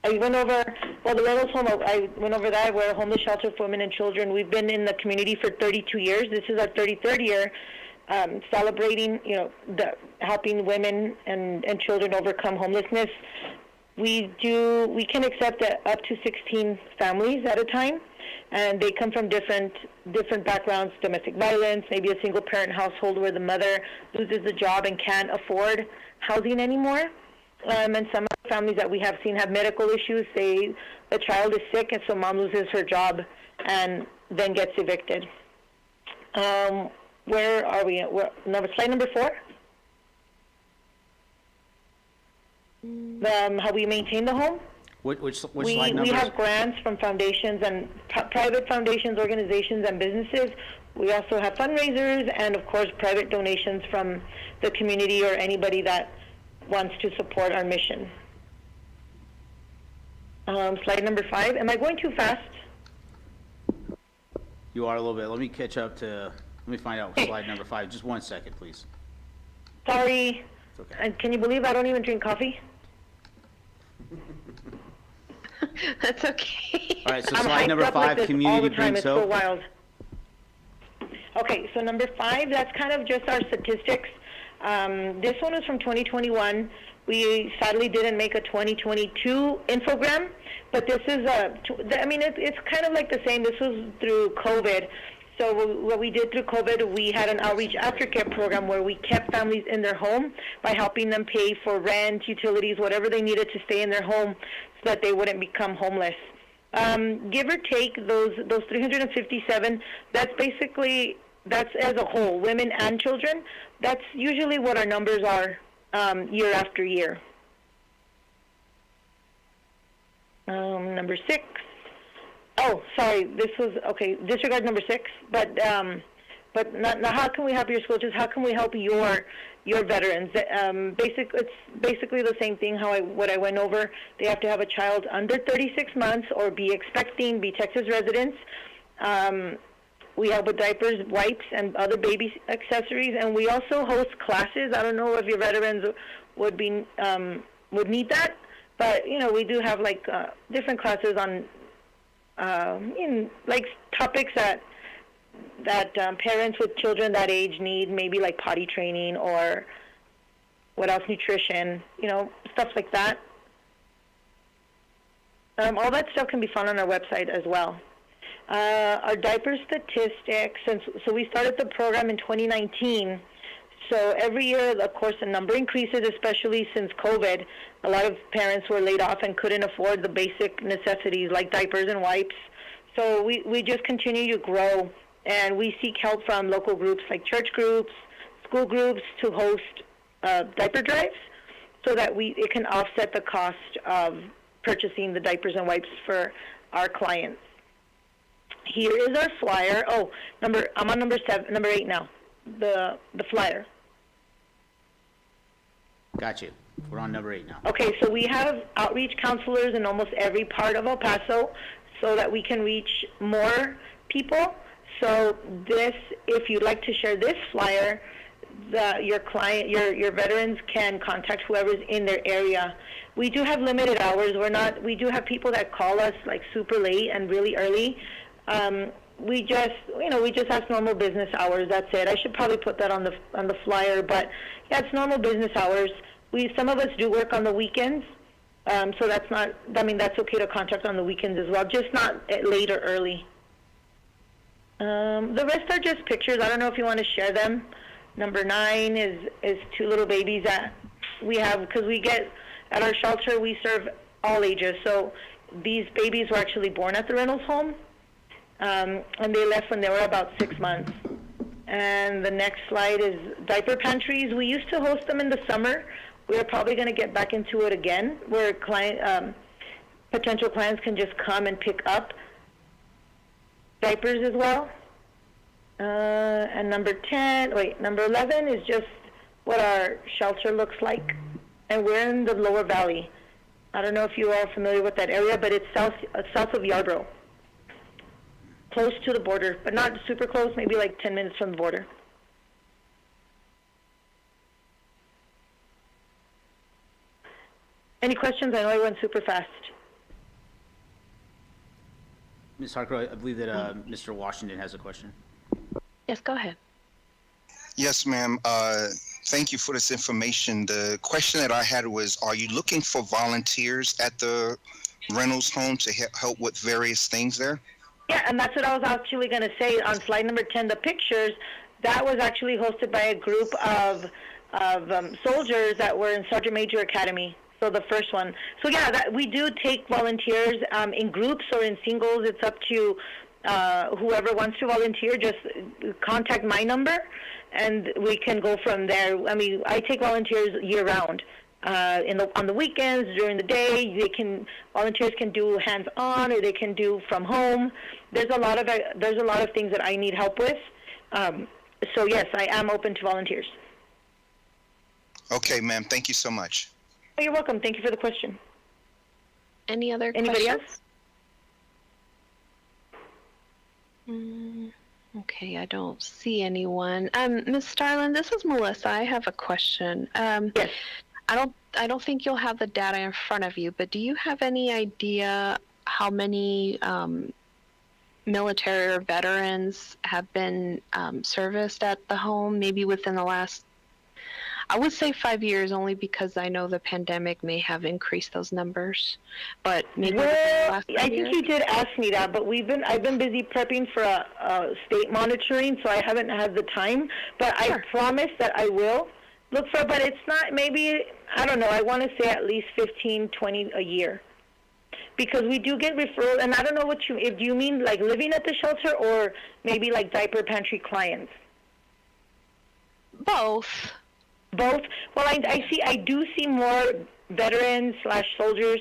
I went over, the Reynolds Home, I went over that. We're a homeless shelter for women and children. We've been in the community for 32 years. This is our 33rd year, celebrating, helping women and children overcome homelessness. We can accept up to 16 families at a time, and they come from different backgrounds, domestic violence, maybe a single parent household where the mother loses the job and can't afford housing anymore. And some of the families that we have seen have medical issues. The child is sick, and so mom loses her job and then gets evicted. Where are we? Slide number 4. How we maintain the home. Which slide We numbers? have grants from foundations and private foundations, organizations, and businesses. We also have fundraisers and, of course, private donations from the community or anybody that wants to support our mission. Slide number 5. Am I going too fast? You are a little bit. Let me catch up to, let me find out slide number 5. Just 1 second, please. Sorry. It's okay. And can you believe I don't even drink coffee? That's okay. All right, so I'm slide hyped number up like 5, this all community the time. brings It's so hope. wild. Okay, so number 5, that's kind of just our statistics. This one is from 2021. We sadly didn't make a 2022 infogram, but this is it's kind of like the same. This was through COVID. So what we did through COVID, we had an outreach aftercare program where we kept families in their home by helping them pay for rent, utilities, whatever they needed to stay in their home so that they wouldn't become homeless. Give or take those 357, that's as a whole, women and children. That's usually what our numbers are year after year. Number 6. Oh, sorry. This was okay. Disregard number 6. But not how can we help your school? Just how can we help your veterans? It's basically the same thing. What I went over. They have to have a child under 36 months or be expecting, be Texas residents. We help with diapers, wipes, and other baby accessories, and we also host classes. I don't know if your veterans would need that, but we do have different classes on topics that parents with children that age need, maybe like potty training or what else, nutrition, stuff like that. All that stuff can be found on our website as well. Our diaper statistics, so we started the program in 2019. So every year, of course, the number increases, especially since COVID. A lot of parents were laid off and couldn't afford the basic necessities like diapers and wipes. So we just continue to grow, and we seek help from local groups like church groups, school groups to host diaper drives so that it can offset the cost of purchasing the diapers and wipes for our clients. Here is our flyer. I'm on number 8 now. The flyer. Got you. We're on number 8 now. Okay, so we have outreach counselors in almost every part of El Paso so that we can reach more people. So if you'd like to share this flyer, your veterans can contact whoever's in their area. We do have limited hours. We do have people that call us like super late and really early. We just have normal business hours. That's it. I should probably put that on the flyer, but yeah, it's normal business hours. Some of us do work on the weekends, so that's okay to contact on the weekends as well, just not late or early. The rest are just pictures. I don't know if you want to share them. Number 9 is 2 little babies that we have, because at our shelter we serve all ages. So these babies were actually born at the Reynolds Home. And they left when they were about 6 months. And the next slide is diaper pantries. We used to host them in the summer. We're probably going to get back into it again, where potential clients can just come and pick up diapers as well. And number 11 is just what our shelter looks like. And we're in the Lower Valley. I don't know if you are familiar with that area, but it's south of Yarborough. Close to the border, but not super close, maybe like 10 minutes from the border. Any questions? I know I went super fast. Ms. Harkrow, I believe that Mr. Washington has a question. Yes, go ahead. Yes, ma'am. Thank you for this information. The question that I had was, are you looking for volunteers at the Reynolds home to help with various things there? Yeah, and that's what I was actually going to say on slide number 10, the pictures. That was actually hosted by a group of soldiers that were in Sergeant Major Academy. So the first one. So yeah, we do take volunteers in groups or in singles. It's up to whoever wants to volunteer. Just contact my number, and we can go from there. I mean, I take volunteers year round. On the weekends, during the day, volunteers can do hands-on, or they can do from home. There's a lot of things that I need help with. So yes, I am open to volunteers. Okay, ma'am. Thank you so much. Oh, you're welcome. Thank you for the question. Anybody questions? else? Okay, I don't see anyone. Ms. Starlin, this is Melissa. I have a question. Yes. I don't think you'll have the data in front of you, but do you have any idea how many military or veterans have been serviced at the home, maybe within the last, I would say 5 years, only because I know the pandemic may have increased those numbers, but maybe within the last 5 I years? think you did ask me that, but I've been busy prepping for a state monitoring, so I haven't had the time, but sure. I promise that I will look for, but it's not, maybe, I don't know, I want to say at least 15, 20 a year. Because we do get referrals, and I don't know if you mean like living at the shelter or maybe like diaper pantry clients? Both. Both? Well, I do see more veterans/soldiers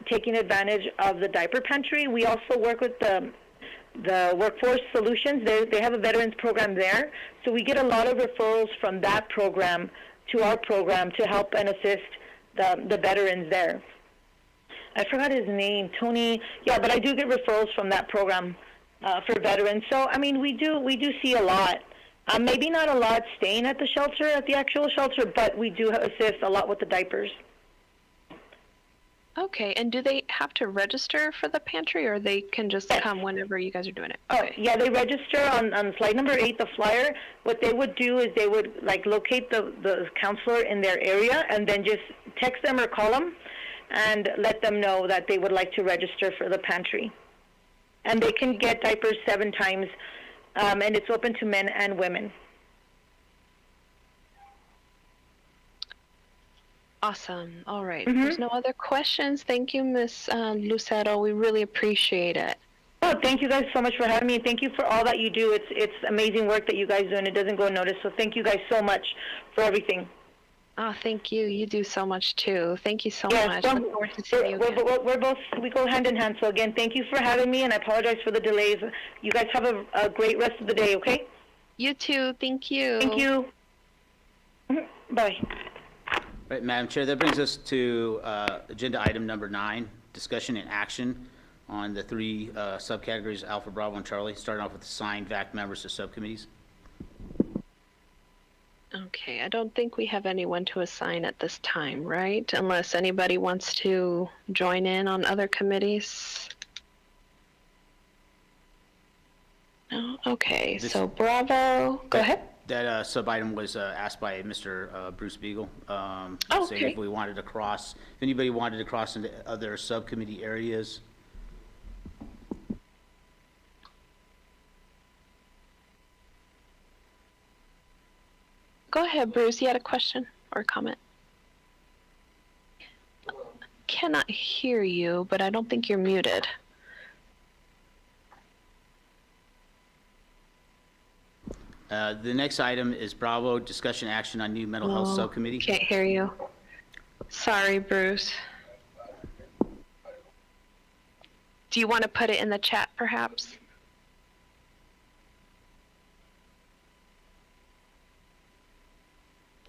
taking advantage of the diaper pantry. We also work with the Workforce Solutions. They have a veterans program there. So we get a lot of referrals from that program to our program to help and assist the veterans there. I forgot his name, Tony. Yeah, but I do get referrals from that program for veterans. So, I mean, we do see a lot. Maybe not a lot staying at the actual shelter, but we do assist a lot with the diapers. Okay, and do they have to register for the pantry, or they can just come whenever you guys are doing it? Okay. Oh, yeah, they register on slide number 8, the flyer. What they would do is they would locate the counselor in their area and then just text them or call them and let them know that they would like to register for the pantry. And they can get diapers 7 times, and it's open to men and women. Awesome. All right. There's no other questions. Thank you, Ms. Lucero. We really appreciate it. Oh, thank you guys so much for having me. Thank you for all that you do. It's amazing work that you guys do, and it doesn't go unnoticed. So thank you guys so much for everything. Oh, thank you. You do so much too. Thank you so much. Well, Look forward to seeing you again. We go hand in hand. So again, thank you for having me, and I apologize for the delays. You guys have a great rest of the day, okay? You too. Thank you. Thank you. Bye. Right, Madam Chair, that brings us to agenda item number 9, discussion and action on the 3 subcategories, Alpha, Bravo, and Charlie, starting off with assigned VAC members to subcommittees. Okay, I don't think we have anyone to assign at this time, right? Unless anybody wants to join in on other committees. No? Okay, so Bravo, go ahead. That sub-item was asked by Mr. Bruce Beagle, saying Okay. if anybody wanted to cross into other subcommittee areas. Go ahead, Bruce. You had a question or a comment? Cannot hear you, but I don't think you're muted. The next item is Bravo, discussion action on new mental health Oh, subcommittee. Can't hear you. Sorry, Bruce. Do you want to put it in the chat, perhaps?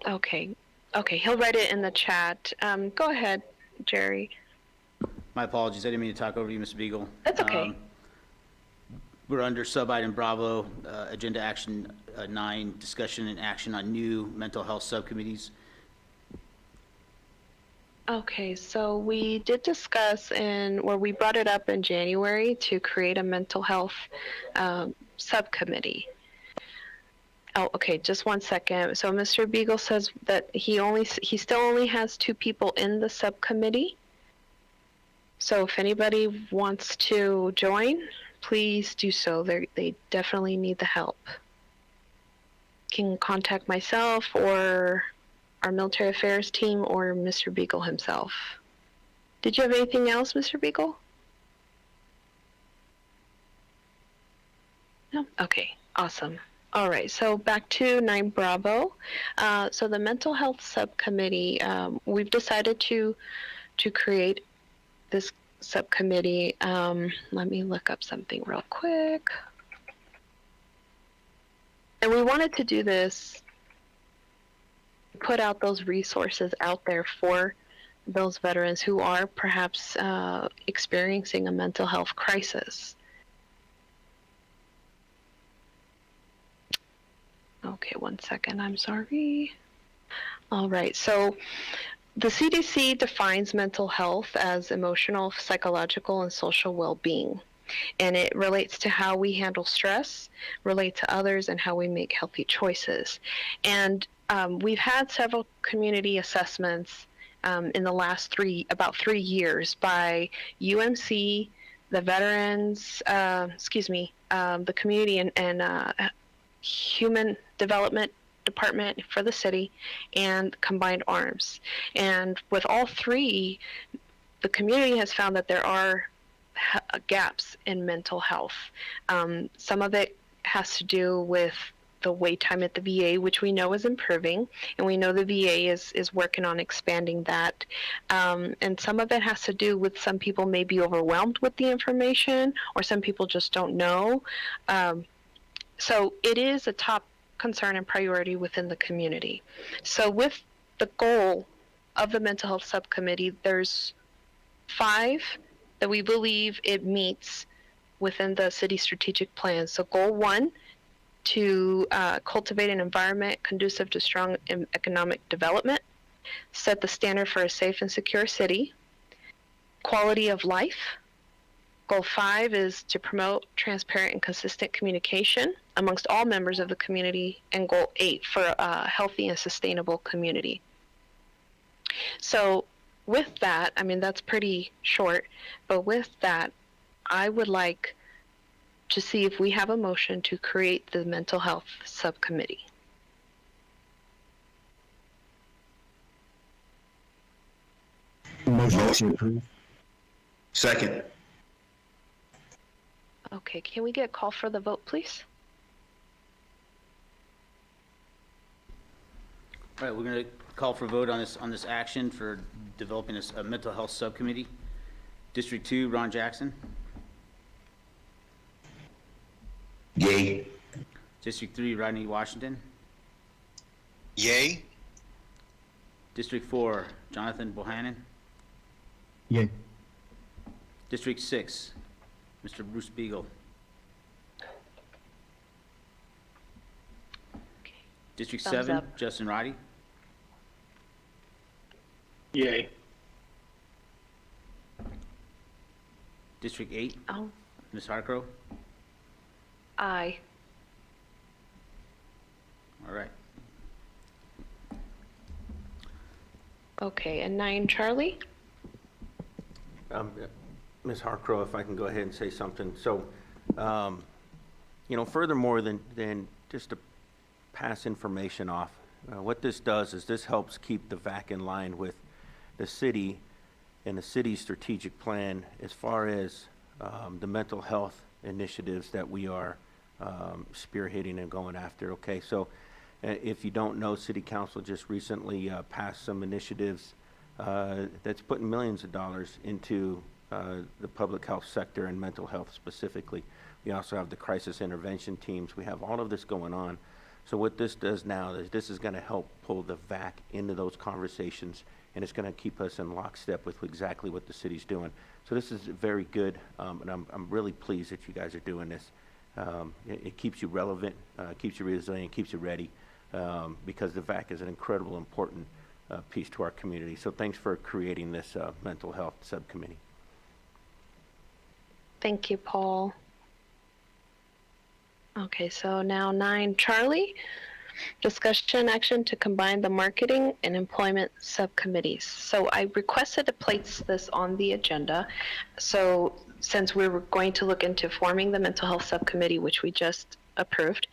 Okay. Okay, he'll write it in the chat. Go ahead, Jerry. My apologies, I didn't mean to talk over you, Mr. Beagle. That's okay. We're under sub-item Bravo, agenda action 9, discussion and action on new mental health subcommittees. Okay, so we did discuss we brought it up in January to create a mental health subcommittee. Oh, okay, just one second. So Mr. Beagle says that he still only has 2 people in the subcommittee. So if anybody wants to join, please do so. They definitely need the help. Can contact myself or our military affairs team or Mr. Beagle himself. Did you have anything else, Mr. Beagle? No? Okay, awesome. All right, so back to 9 Bravo. So the mental health subcommittee, we've decided to create this subcommittee. Let me look up something real quick. And we wanted to do this, put out those resources out there for those veterans who are perhaps experiencing a mental health crisis. Okay, one second, I'm sorry. All right, so the CDC defines mental health as emotional, psychological, and social well-being. And it relates to how we handle stress, relate to others, and how we make healthy choices. And we've had several community assessments in the last about 3 years by UMC, the Veterans, the Community and Human Development Department for the city, and Combined Arms. And with all 3, the community has found that there are gaps in mental health. Some of it has to do with the wait time at the VA, which we know is improving, and we know the VA is working on expanding that. And some of it has to do with some people may be overwhelmed with the information, or some people just don't know. So it is a top concern and priority within the community. So with the goal of the mental health subcommittee, there's 5 that we believe it meets within the city strategic plan. So goal 1, to cultivate an environment conducive to strong economic development, set the standard for a safe and secure city, quality of life. Goal 5 is to promote transparent and consistent communication amongst all members of the community, and goal 8 for a healthy and sustainable community. So with that, I mean, that's pretty short, but with that, I would like to see if we have a motion to create the mental health subcommittee. Motion to approve. Second. Okay, can we get a call for the vote, please? All right, we're going to call for a vote on this action for developing a mental health subcommittee. District 2, Ron Jackson. Yay. District 3, Rodney Washington. Yay. District 4, Jonathan Bohannon. Yay. District 6, Mr. Bruce Beagle. District Thumbs 7, up. Justin Roddy. Yay. District 8, Oh, Ms. Harcrow. aye. All right. Okay, and 9 Charlie? Ms. Harcrow, if I can go ahead and say something. So, furthermore than just to pass information off, what this does is this helps keep the VAC in line with the city and the city's strategic plan as far as the mental health initiatives that we are spearheading and going after. Okay, so if you don't know, City Council just recently passed some initiatives that's putting millions of dollars into the public health sector and mental health specifically. We also have the crisis intervention teams. We have all of this going on. So what this does now is this is going to help pull the VAC into those conversations, and it's going to keep us in lockstep with exactly what the city's doing. So this is very good, and I'm really pleased that you guys are doing this. It keeps you relevant, keeps you resilient, keeps you ready, because the VAC is an incredible, important piece to our community. So thanks for creating this mental health subcommittee. Thank you, Paul. Okay, so now 9, Charlie. Discussion action to combine the marketing and employment subcommittees. So I requested to place this on the agenda. So since we were going to look into forming the mental health subcommittee, which we just approved,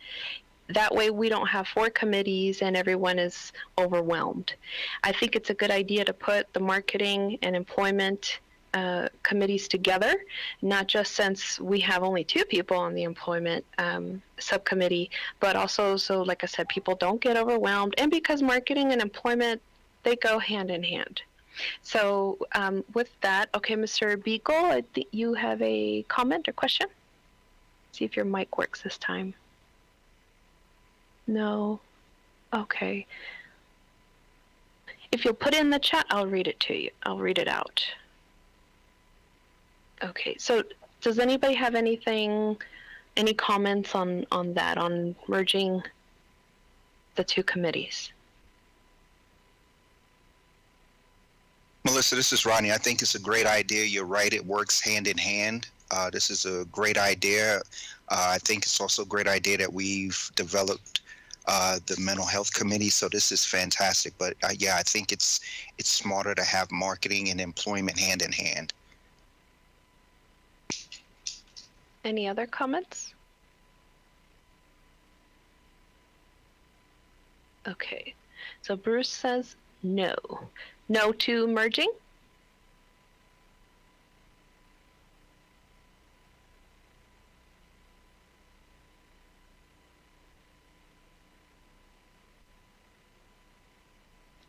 that way we don't have 4 committees and everyone is overwhelmed. I think it's a good idea to put the marketing and employment committees together, not just since we have only 2 people on the employment subcommittee, but also so, like I said, people don't get overwhelmed, and because marketing and employment, they go hand in hand. So with that, okay, Mr. Beagle, I think you have a comment or question? See if your mic works this time. No? Okay. If you'll put it in the chat, I'll read it to you. I'll read it out. Okay, so does anybody have any comments on that, on merging the 2 committees? Melissa, this is Ronnie. I think it's a great idea. You're right. It works hand in hand. This is a great idea. I think it's also a great idea that we've developed the mental health committee. So this is fantastic. But yeah, I think it's smarter to have marketing and employment hand in hand. Any other comments? Okay, so Bruce says no. No to merging?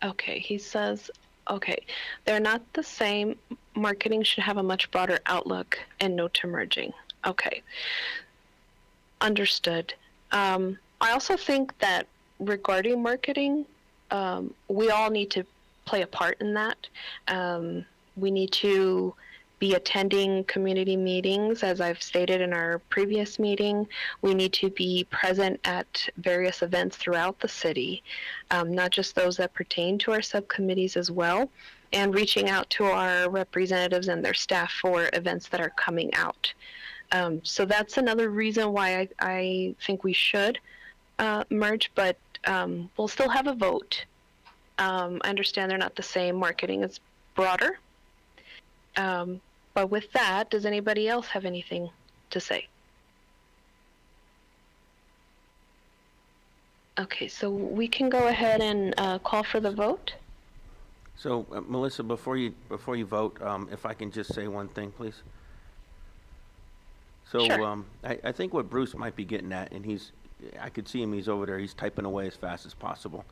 Okay, he says, okay, they're not the same. Marketing should have a much broader outlook, and no to merging. Okay, understood. I also think that regarding marketing, we all need to play a part in that. We need to be attending community meetings, as I've stated in our previous meeting. We need to be present at various events throughout the city, not just those that pertain to our subcommittees as well, and reaching out to our representatives and their staff for events that are coming out. So that's another reason why I think we should merge, but we'll still have a vote. I understand they're not the same. Marketing is broader. But with that, does anybody else have anything to say? Okay, so we can go ahead and call for the vote. So Melissa, before you vote, if I can just say one thing, please. So Sure. I think what Bruce might be getting at, and I could see him, he's over there, he's typing away as fast as possible.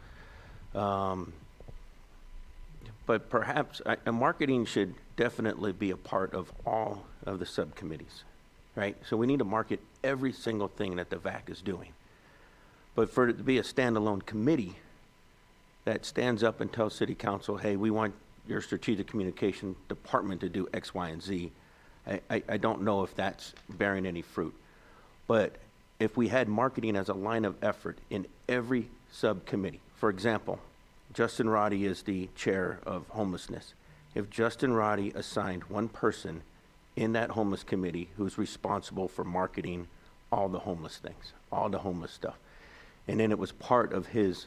But perhaps marketing should definitely be a part of all of the subcommittees, right? So we need to market every single thing that the VAC is doing. But for it to be a standalone committee that stands up and tells City Council, hey, we want your strategic communication department to do X, Y, and Z, I don't know if that's bearing any fruit. But if we had marketing as a line of effort in every subcommittee, for example, Justin Roddy is the chair of homelessness. If Justin Roddy assigned one person in that homeless committee who's responsible for marketing all the homeless things, all the homeless stuff, and then it was part of his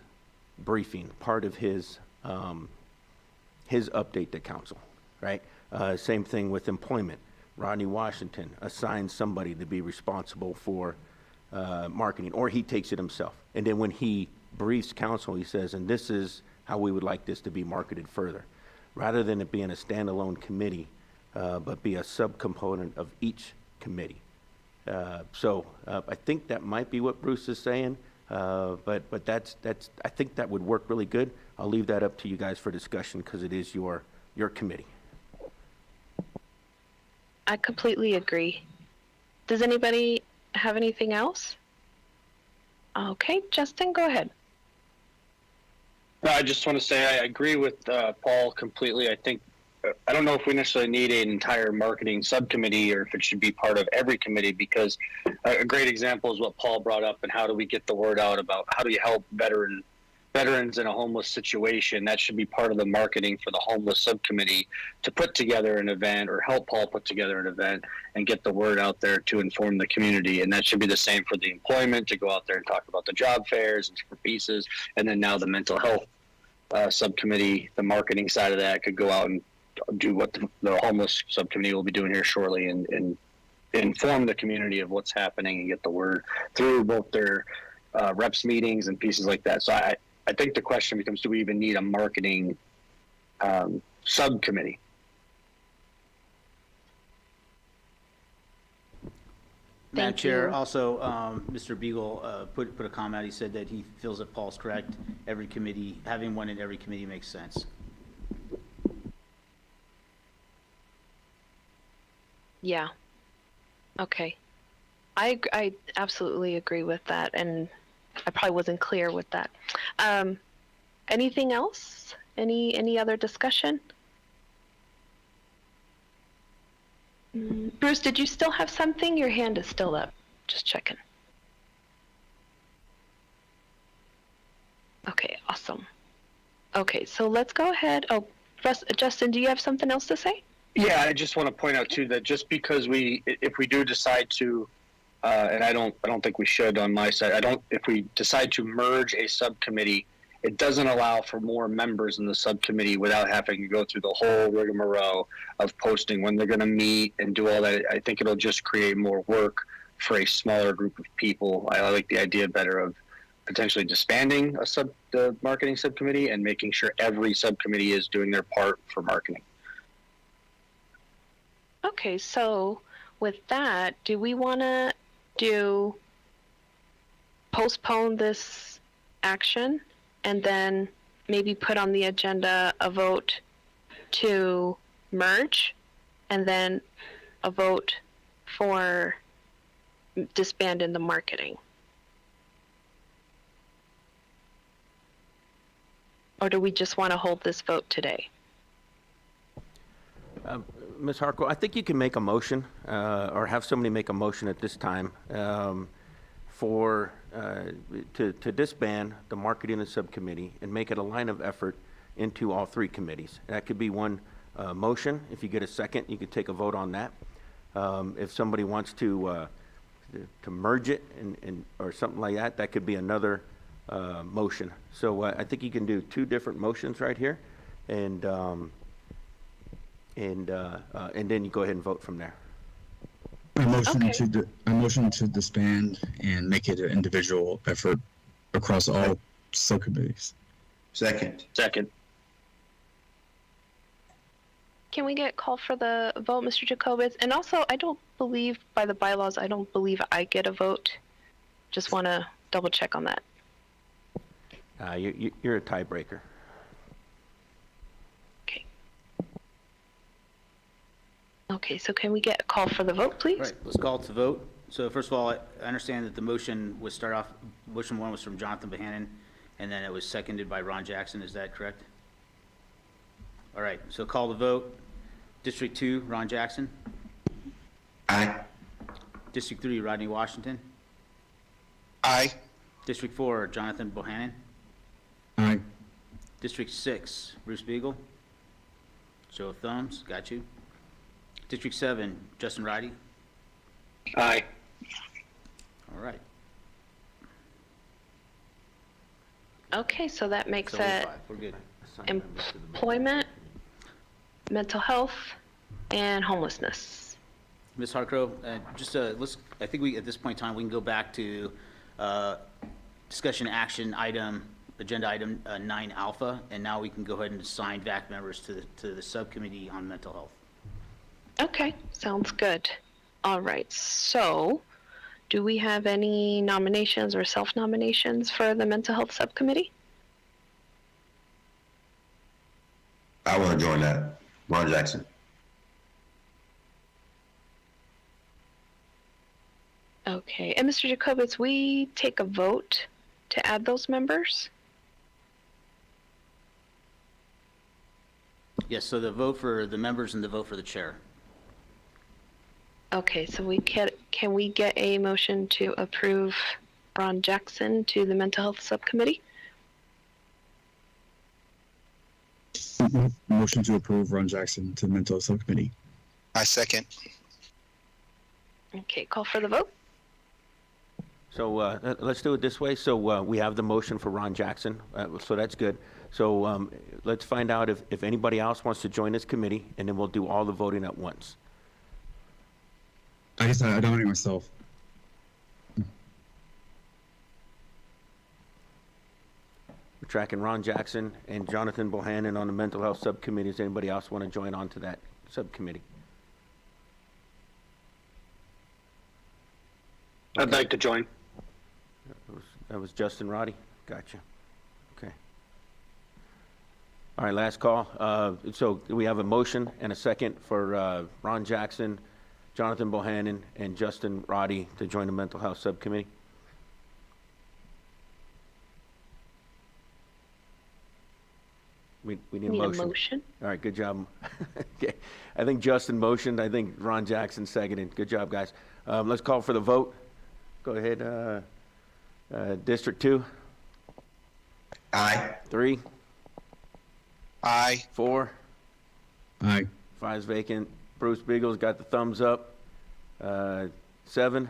briefing, part of his update to council, right? Same thing with employment. Rodney Washington assigns somebody to be responsible for marketing, or he takes it himself. And then when he briefs council, he says, and this is how we would like this to be marketed further, rather than it being a standalone committee, but be a subcomponent of each committee. I think that might be what Bruce is saying, but I think that would work really good. I'll leave that up to you guys for discussion because it is your committee. I completely agree. Does anybody have anything else? Okay, Justin, go ahead. No, I just want to say I agree with Paul completely. I think I don't know if we necessarily need an entire marketing subcommittee or if it should be part of every committee, because a great example is what Paul brought up, and how do we get the word out about how do you help veterans in a homeless situation. That should be part of the marketing for the homeless subcommittee, to put together an event or help Paul put together an event and get the word out there to inform the community. And that should be the same for the employment, to go out there and talk about the job fairs and for pieces. And then now the mental health subcommittee, the marketing side of that, could go out and do what the homeless subcommittee will be doing here shortly, and inform the community of what's happening and get the word through both their reps meetings and pieces like that. So I think the question becomes, do we even need a marketing subcommittee? Madam Thank Chair, you. also, Mr. Beagle put a comment. He said that he feels that Paul's correct. Every committee, having one in every committee makes sense. Yeah. Okay. I absolutely agree with that, and I probably wasn't clear with that. Anything else? Any other discussion? Bruce, did you still have something? Your hand is still up. Just checking. Okay, awesome. Okay, so let's go ahead. Oh, Justin, do you have something else to say? Yeah, I just want to point out too that just because if we do decide to, and I don't think we should on my side. If we decide to merge a subcommittee, it doesn't allow for more members in the subcommittee without having to go through the whole rigmarole of posting when they're going to meet and do all that. I think it'll just create more work for a smaller group of people. I like the idea better of potentially disbanding the marketing subcommittee and making sure every subcommittee is doing their part for marketing. Okay, so with that, do we want to postpone this action and then maybe put on the agenda a vote to merge and then a vote for disbanding the marketing? Or do we just want to hold this vote today? Ms. Harco, I think you can make a motion, or have somebody make a motion at this time, to disband the marketing and subcommittee and make it a line of effort into all three committees. That could be one motion. If you get a second, you could take a vote on that. If somebody wants to merge it or something like that, that could be another motion. So I think you can do two different motions right here, and then you go ahead and vote from there. I motion to disband and make it an individual effort across all subcommittees. Second. Can we get call for the vote, Mr. Jacobitz? And also, I don't believe by the bylaws, I don't believe I get a vote. Just want to double check on that. You're a tiebreaker. Okay. Okay, so can we get a call for the vote, please? Right, let's call to vote. So first of all, I understand that the motion was motion one was from Jonathan Bohannon, and then it was seconded by Ron Jackson. Is that correct? All right, so call the vote. District 2, Ron Jackson. Aye. District 3, Rodney Washington. Aye. District 4, Jonathan Bohannon. Aye. District 6, Bruce Beagle. Show of thumbs, got you. District 7, Justin Ridey. Aye. All right. Okay, so that makes So we're it five. We're good. employment, mental health, and homelessness. Ms. Harcrow, I think at this point in time, we can go back to discussion action item, agenda item 9 alpha, and now we can go ahead and assign VAC members to the subcommittee on mental health. Okay, sounds good. All right, so Do we have any nominations or self-nominations for the Mental Health Subcommittee? I want to join that. Ron Jackson. Okay, and Mr. Jacobitz, we take a vote to add those members? Yes, so the vote for the members and the vote for the chair. Okay, so can we get a motion to approve Ron Jackson to the Mental Health Subcommittee? Motion to approve Ron Jackson to mental health subcommittee. I second. Okay, call for the vote. So let's do it this way. So we have the motion for Ron Jackson, so that's good. So let's find out if anybody else wants to join this committee, and then we'll do all the voting at once. I guess I nominate myself. We're tracking Ron Jackson and Jonathan Bohannon on the mental health subcommittee. Does anybody else want to join on to that subcommittee? I'd like to join. That was Justin Roddy. Gotcha. Okay. All right, last call. So we have a motion and a second for Ron Jackson, Jonathan Bohannon, and Justin Roddy to join the mental health subcommittee. We need a motion. All right, good job. Okay. I think Justin motioned. I think Ron Jackson seconded. Good job, guys. Let's call for the vote. Go ahead. District 2. Aye. 3. Aye. 4. Aye. 5's vacant. Bruce Beagle's got the thumbs up. 7.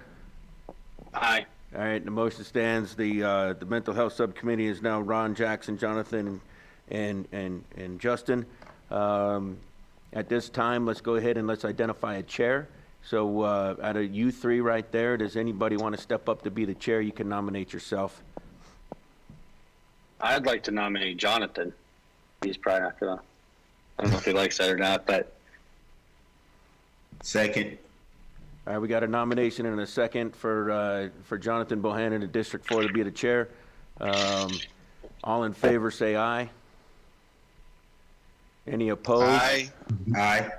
Aye. All right, the motion stands. The mental health subcommittee is now Ron Jackson, Jonathan, and Justin. At this time, let's go ahead and let's identify a chair. So out of you three right there, does anybody want to step up to be the chair? You can nominate yourself. I'd like to nominate Jonathan. He's probably not gonna. I don't know if he likes that or not, but Second. All right, we got a nomination and a second for Jonathan Bohannon in District 4 to be the chair. All in favor, say aye. Any opposed? Aye. Aye.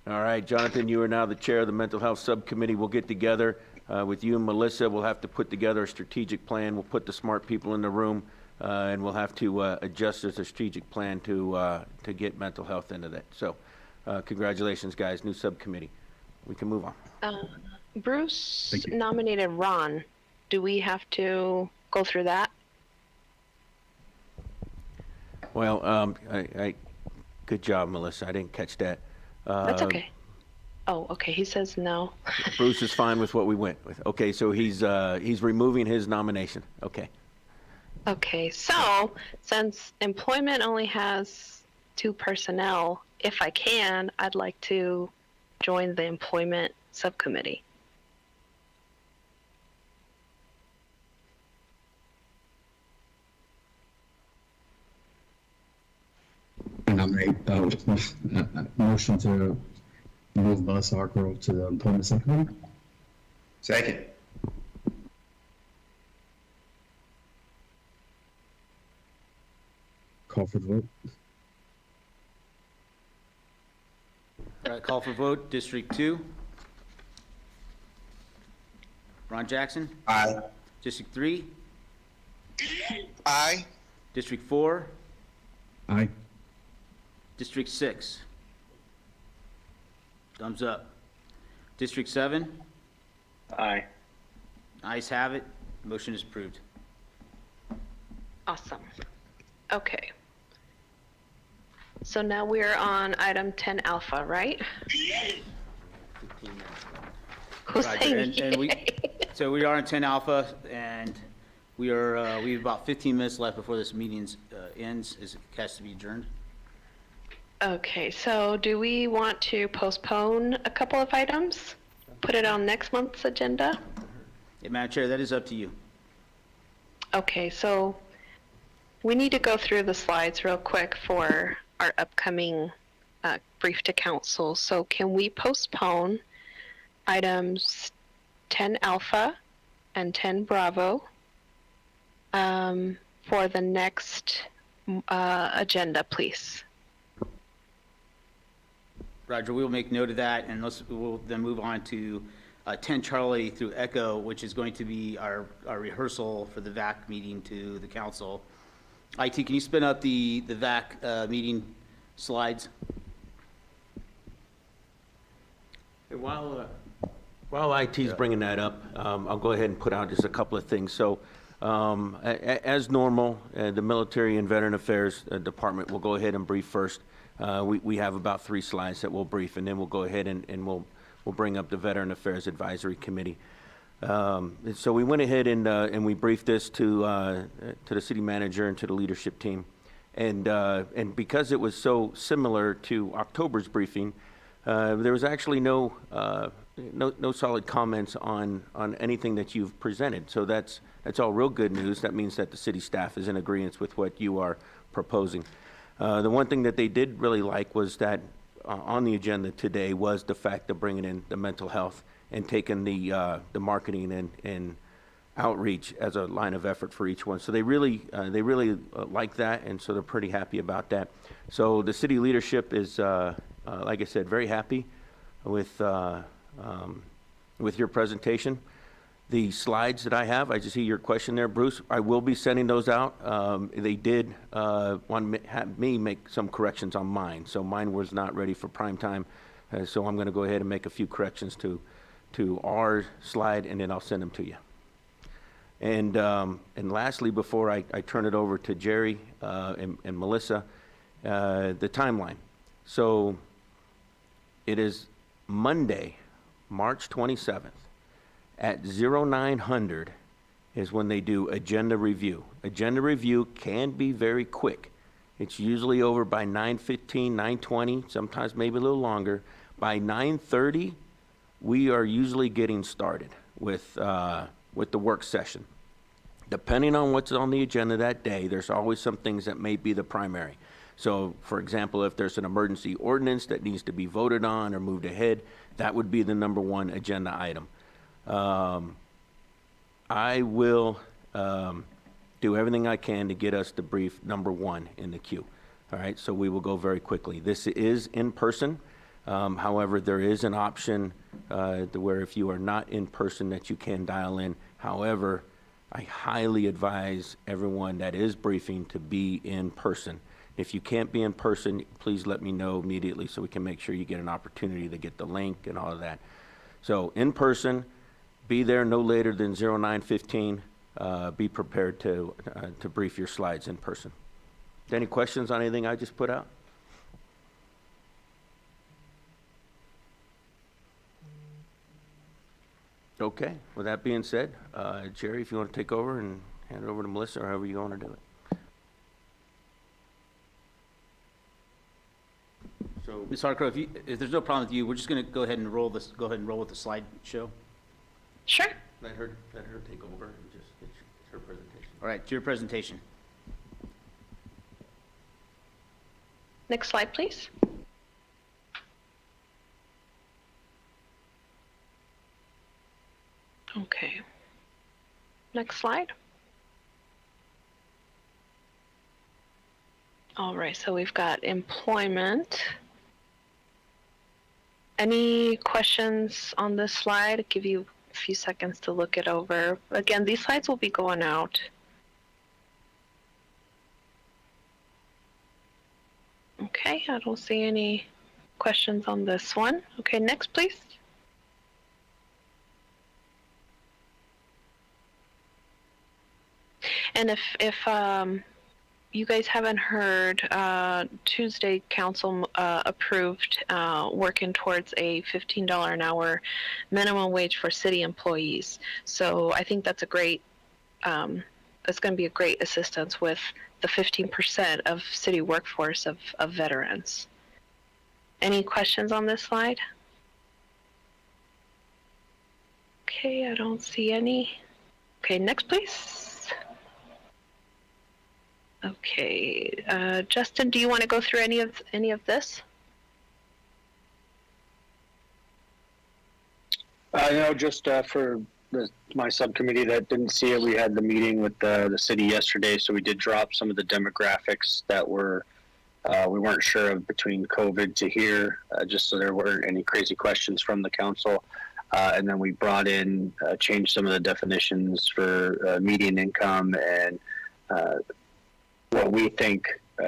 All right, Jonathan, you are now the chair of the Mental Health Subcommittee. We'll get together with you and Melissa. We'll have to put together a strategic plan. We'll put the smart people in the room, and we'll have to adjust the strategic plan to get mental health into that. So congratulations, guys, new subcommittee. We can move on. Bruce Thank you. nominated Ron. Do we have to go through that? Well, good job, Melissa. I didn't catch that. That's okay. Oh, okay. He says no. Bruce is fine with what we went with. Okay, so he's removing his nomination. Okay. Okay, so since employment only has 2 personnel, if I can, I'd like to join the employment subcommittee. I nominate motion to move Melissa Hargrove to the employment subcommittee. Second. Call for the vote. All right, call for vote. District 2. Ron Jackson. Aye. District 3. Aye. District 4. Aye. District 6. Thumbs up. District 7. aye. Ayes have it. Motion is approved. Awesome. Okay. So now we're on item 10 alpha, right? Who's Roger, saying and we, yay? so we are in 10 alpha, and we have about 15 minutes left before this meeting ends. It has to be adjourned. Okay, so do we want to postpone a couple of items? Put it on next month's agenda? Yeah, Madam Chair, that is up to you. Okay, so we need to go through the slides real quick for our upcoming brief to council. So can we postpone items 10 Alpha and 10 Bravo for the next agenda, please. Roger, we will make note of that, and we'll then move on to 10 Charlie through Echo, which is going to be our rehearsal for the VAC meeting to the council. IT, can you spin up the VAC meeting slides? Hey, while IT's bringing that up, I'll go ahead and put out just a couple of things. So, as normal, the Military and Veteran Affairs Department will go ahead and brief first. We have about 3 slides that we'll brief, and then we'll go ahead and we'll bring up the Veteran Affairs Advisory Committee. So we went ahead and we briefed this to the city manager and to the leadership team, and because it was so similar to October's briefing, there was actually no solid comments on anything that you've presented. So that's all real good news. That means that the city staff is in agreement with what you are proposing. The one thing that they did really like was that on the agenda today was the fact of bringing in the mental health and taking the marketing and outreach as a line of effort for each one. So they really like that, and so they're pretty happy about that. So the city leadership is, like I said, very happy with your presentation. The slides that I have, I just see your question there, Bruce. I will be sending those out. They did want to have me make some corrections on mine, so mine was not ready for prime time. So I'm going to go ahead and make a few corrections to our slide, and then I'll send them to you. And lastly, before I turn it over to Jerry and Melissa, the timeline. So it is Monday, March 27th. At 0900 is when they do agenda review. Agenda review can be very quick. It's usually over by 9:15, 9:20, sometimes maybe a little longer. By 9:30, we are usually getting started with the work session. Depending on what's on the agenda that day, there's always some things that may be the primary. So, for example, if there's an emergency ordinance that needs to be voted on or moved ahead, that would be the number 1 agenda item. I will do everything I can to get us to brief number 1 in the queue. All right, so we will go very quickly. This is in person. However, there is an option where if you are not in person that you can dial in. However, I highly advise everyone that is briefing to be in person. If you can't be in person, please let me know immediately so we can make sure you get an opportunity to get the link and all of that. So in person, be there no later than 09:15. Be prepared to brief your slides in person. Any questions on anything I just put out? Okay, with that being said, Jerry, if you want to take over and hand it over to Melissa, or however you want to do it. So, Ms. Hargrove, if there's no problem with you, we're just going to go ahead and roll with the slideshow. Sure. Let her take over and just it's her presentation. All right, to your presentation. Next slide, please. Okay. Next slide. All right, so we've got employment. Any questions on this slide? I'll give you a few seconds to look it over. Again, these slides will be going out. Okay, I don't see any questions on this one. Okay, next, please. And if you guys haven't heard, Tuesday council approved working towards a $15 an hour minimum wage for city employees. So I think that's a great, that's going to be a great assistance with the 15% of city workforce of veterans. Any questions on this slide? Okay, I don't see any. Okay, next please. Okay, Justin, do you want to go through any of this? Just for my subcommittee that didn't see it, we had the meeting with the city yesterday, so we did drop some of the demographics that were we weren't sure of between COVID to here, just so there weren't any crazy questions from the council. And then we brought in, changed some of the definitions for median income and what we think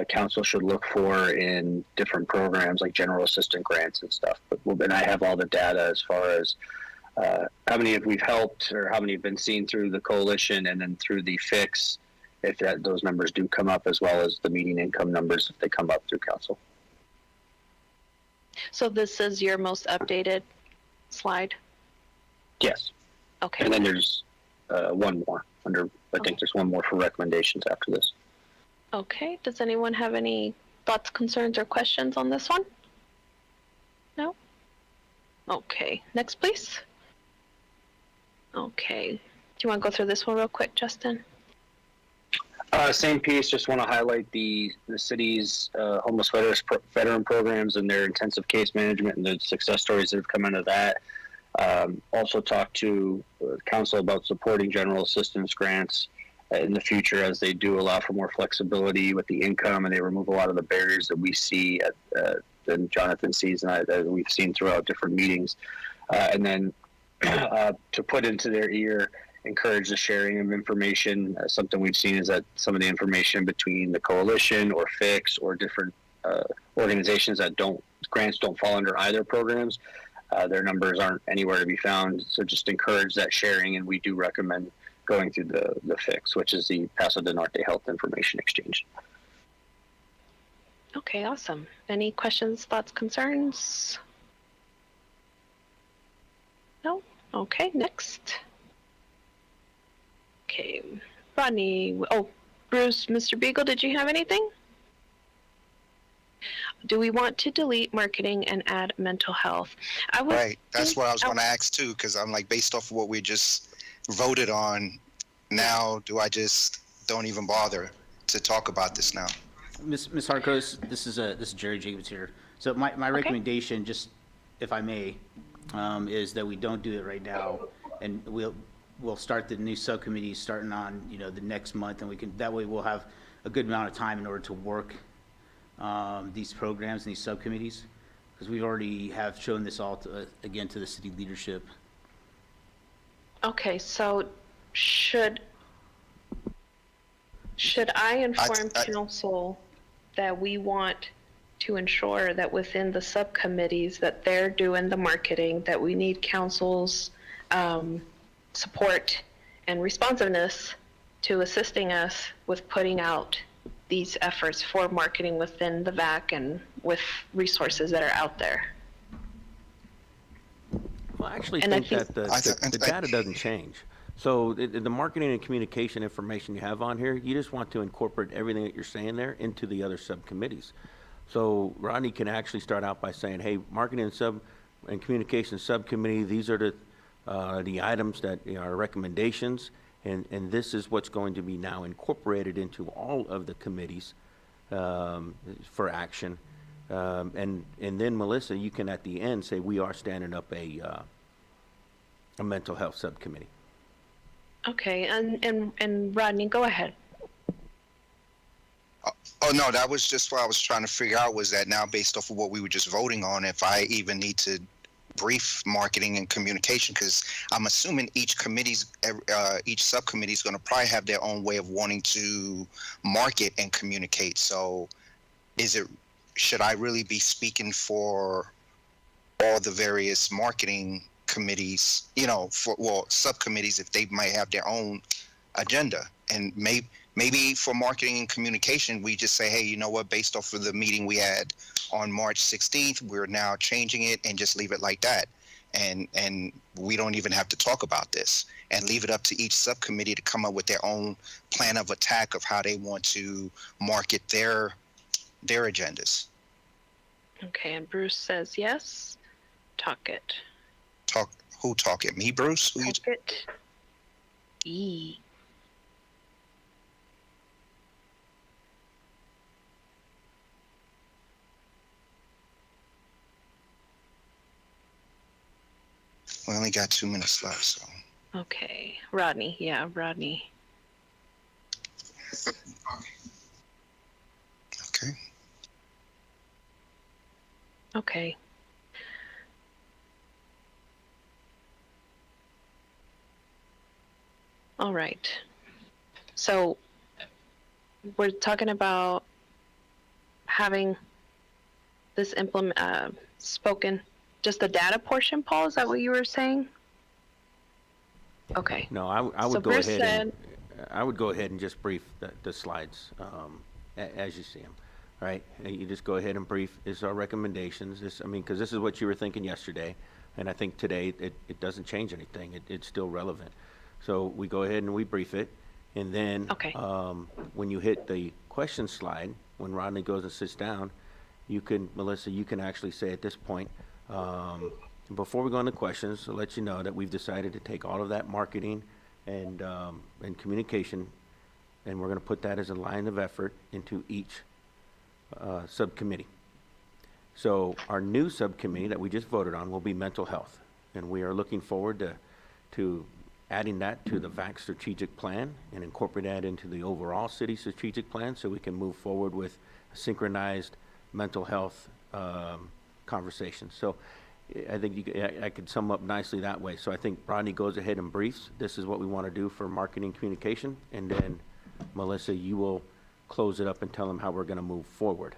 council should look for in different programs like general assistant grants and stuff. But then I have all the data as far as how many have we've helped or how many have been seen through the coalition and then through the fix, if those numbers do come up, as well as the median income numbers if they come up through council. So this is your most updated slide? Yes. Okay. And then there's one more I think there's one more for recommendations after this. Okay. Does anyone have any thoughts, concerns, or questions on this one? No? Okay. Next, please. Okay. Do you want to go through this one real quick, Justin? Same piece. Just want to highlight the city's homeless veteran programs and their intensive case management and the success stories that have come out of that. Also talk to council about supporting general assistance grants in the future as they do allow for more flexibility with the income and they remove a lot of the barriers that we see that Jonathan sees and that we've seen throughout different meetings. And then to put into their ear, encourage the sharing of information. Something we've seen is that some of the information between the coalition or FIX or different organizations that grants don't fall under either programs, their numbers aren't anywhere to be found. So just encourage that sharing, and we do recommend going through the FIX, which is the Paso del Norte Health Information Exchange. Okay, awesome. Any questions, thoughts, concerns? No? Okay, next. Okay, Rodney. Oh, Bruce, Mr. Beagle, did you have anything? Do we want to delete marketing and add mental health? Right. That's what I was going to ask too, because I'm like, based off of what we just voted on, now do I just don't even bother to talk about this now? Ms. Harkos, this is Jerry Jacobs here. So my recommendation, just if I may, is that we don't do it right now, and we'll start the new subcommittee starting on the next month, and that way we'll have a good amount of time in order to work these programs and these subcommittees, because we already have shown this all again to the city leadership. Okay, so should I inform council that we want to ensure that within the subcommittees that they're doing the marketing, that we need council's support and responsiveness to assisting us with putting out these efforts for marketing within the VAC and with resources that are out there? Well, I actually think that the data doesn't change. So the marketing and communication information you have on here, you just want to incorporate everything that you're saying there into the other subcommittees. So Rodney can actually start out by saying, hey, marketing and communication subcommittee, these are the items that are recommendations, and this is what's going to be now incorporated into all of the committees for action. And then Melissa, you can at the end say we are standing up a mental health subcommittee. Okay, and Rodney, go ahead. Oh no, that was just what I was trying to figure out, was that now based off of what we were just voting on, if I even need to brief marketing and communication, because I'm assuming each subcommittee is going to probably have their own way of wanting to market and communicate. So should I really be speaking for all the various marketing committees, subcommittees, if they might have their own agenda? And maybe for marketing and communication, we just say, hey, you know what, based off of the meeting we had on March 16th, we're now changing it, and just leave it like that. And we don't even have to talk about this, and leave it up to each subcommittee to come up with their own plan of attack of how they want to market their agendas. Okay, and Bruce says yes. Talk it. Who talk it? Me, Bruce? Talk it. E. We only got 2 minutes left, so. Okay, Rodney. Yeah, Rodney. Okay. Okay. All right. So we're talking about having this spoken, just the data portion, Paul, is that what you were saying? Okay. No, I would So go Bruce ahead and, said- I would go ahead and just brief the slides, as you see them, right? And you just go ahead and brief, this is our recommendations, this, I mean, because this is what you were thinking yesterday, and I think today it doesn't change anything, it's still relevant. So we go ahead and we brief it, and then, Okay. when you hit the question slide, when Rodney goes and sits down, you can, Melissa, you can actually say at this point, before we go into questions, to let you know that we've decided to take all of that marketing and communication, and we're going to put that as a line of effort into each subcommittee. So our new subcommittee that we just voted on will be mental health, and we are looking forward to adding that to the VAC strategic plan and incorporate that into the overall city strategic plan so we can move forward with synchronized mental health conversation. So I think I could sum up nicely that way. So I think Rodney goes ahead and briefs. This is what we want to do for marketing communication. And then, Melissa, you will close it up and tell them how we're going to move forward.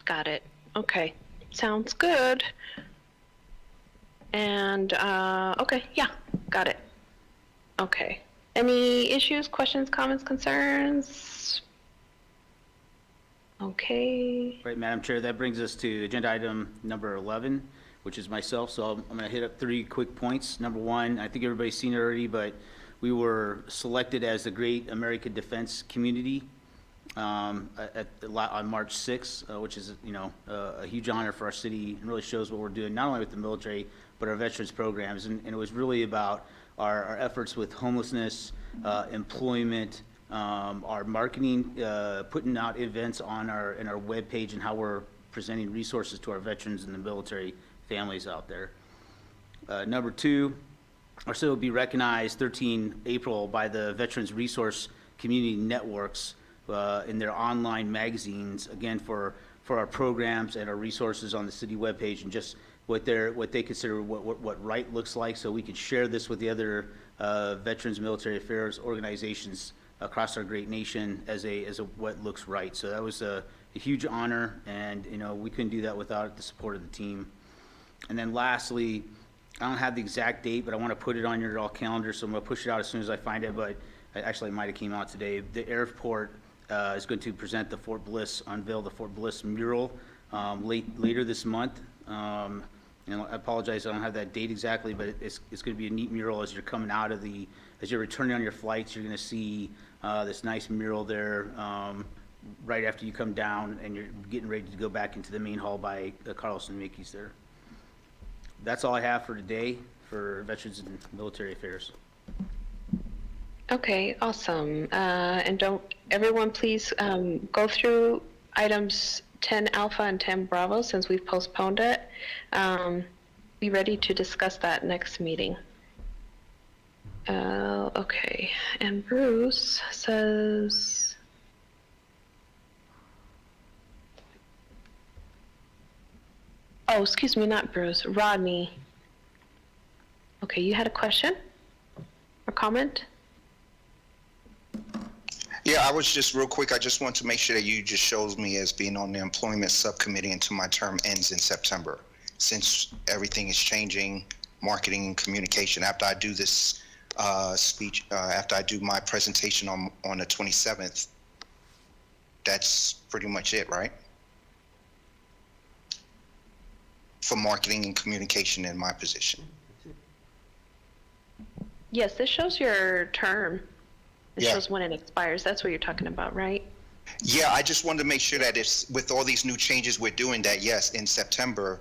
Got it. Okay. Sounds good. And, okay, yeah, got it. Okay. Any issues, questions, comments, concerns? Okay. Right, Madam Chair, that brings us to agenda item number 11, which is myself. So I'm going to hit up 3 quick points. Number 1, I think everybody's seen it already, but we were selected as the Great American Defense Community on March 6th, which is, a huge honor for our city, and really shows what we're doing, not only with the military, but our veterans programs. And it was really about our efforts with homelessness, employment, our marketing, putting out events on in our webpage, and how we're presenting resources to our veterans and the military families out there. Number 2, our city will be recognized 13 April by the Veterans Resource Community Networks in their online magazines, again, for our programs and our resources on the city webpage, and just what they consider what right looks like, so we can share this with the other veterans military affairs organizations across our great nation as what looks right. So that was a huge honor, and we couldn't do that without the support of the team. And then lastly, I don't have the exact date, but I want to put it on your all calendar, so I'm going to push it out as soon as I find it, but actually it might have came out today. The airport is going to unveil the Fort Bliss mural later this month. And I apologize, I don't have that date exactly, but it's going to be a neat mural as you're coming out of as you're returning on your flights. You're going to see this nice mural there right after you come down, and you're getting ready to go back into the main hall by Carlos and Mickey's there. That's all I have for today for Veterans and Military Affairs. Okay, awesome. And everyone please go through items 10 Alpha and 10 Bravo, since we've postponed it. Be ready to discuss that next meeting. Okay, and Bruce says... Oh, excuse me, not Bruce, Rodney. Okay, you had a question or comment? Yeah, I was just real quick. I just want to make sure that you just shows me as being on the employment subcommittee until my term ends in September. Since everything is changing, marketing and communication, after I do this speech, after I do my presentation on the 27th, that's pretty much it, right? For marketing and communication in my position. Yes, this shows your term. It Yeah. shows when it expires. That's what you're talking about, right? Yeah, I just wanted to make sure that if with all these new changes we're doing, that yes, in September,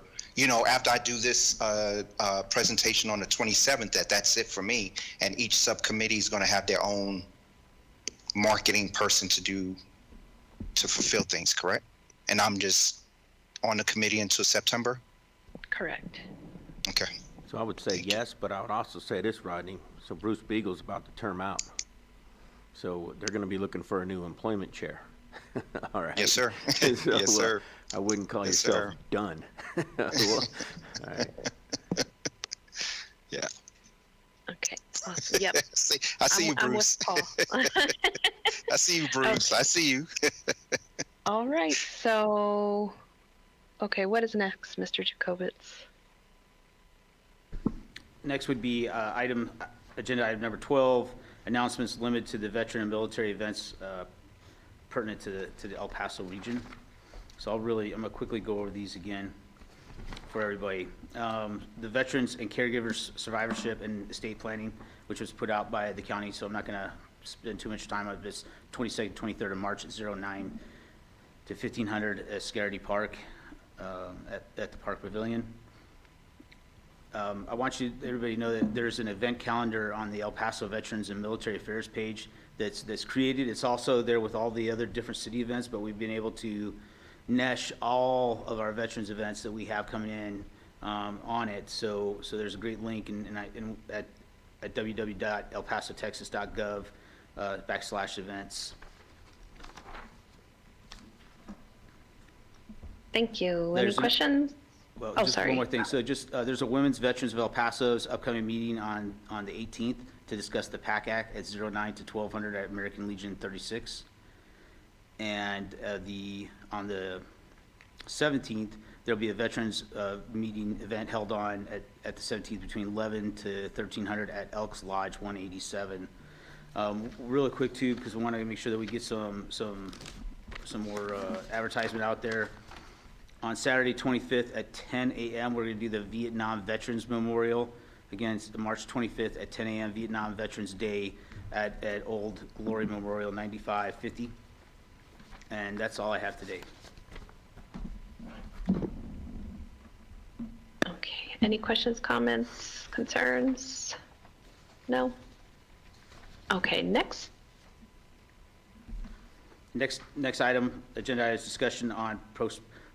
after I do this presentation on the 27th, that's it for me, and each subcommittee is going to have their own marketing person to fulfill things, correct? And I'm just on the committee until September? Correct. Okay. So I would say yes, but I would also say this, Rodney. So Bruce Beagle's about to term out. So they're going to be looking for a new employment chair. All right. Yes, sir. So, Yes, sir. I wouldn't call Yes, yourself sir. done. Well, all right. Yeah. Okay. Awesome. Yep. I see you, I'm Bruce. with Paul. I see you, Bruce. Okay. I see you. All right. So, okay, what is next, Mr. Jacobitz? Next would be agenda item number 12, announcements limited to the veteran and military events pertinent to the El Paso region. So I'm gonna quickly go over these again for everybody. The Veterans and Caregivers Survivorship and Estate Planning, which was put out by the county, so I'm not gonna spend too much time on this. 22nd, 23rd of March at 09 to 1500 at Scarity Park at the Park Pavilion. I want everybody to know that there's an event calendar on the El Paso Veterans and Military Affairs page that's created. It's also there with all the other different city events, but we've been able to mesh all of our veterans events that we have coming in on it. So there's a great link at www.elpasotexas.gov/events. Thank you. Any There's questions? Well, Oh, just sorry. one more thing. So just, there's a Women's Veterans of El Paso's upcoming meeting on the 18th to discuss the PAC Act at 09 to 1200 at American Legion 36. And on the 17th, there'll be a Veterans meeting event held on at the 17th between 11 to 1300 at Elks Lodge 187. Really quick too, because we want to make sure that we get some more advertisement out there. On Saturday, 25th at 10 a.m., we're going to do the Vietnam Veterans Memorial. Again, it's March 25th at 10 a.m., Vietnam Veterans Day at Old Glory Memorial 9550. And that's all I have today. Okay. Any questions, comments, concerns? No? Okay, next. Next item, agenda is discussion on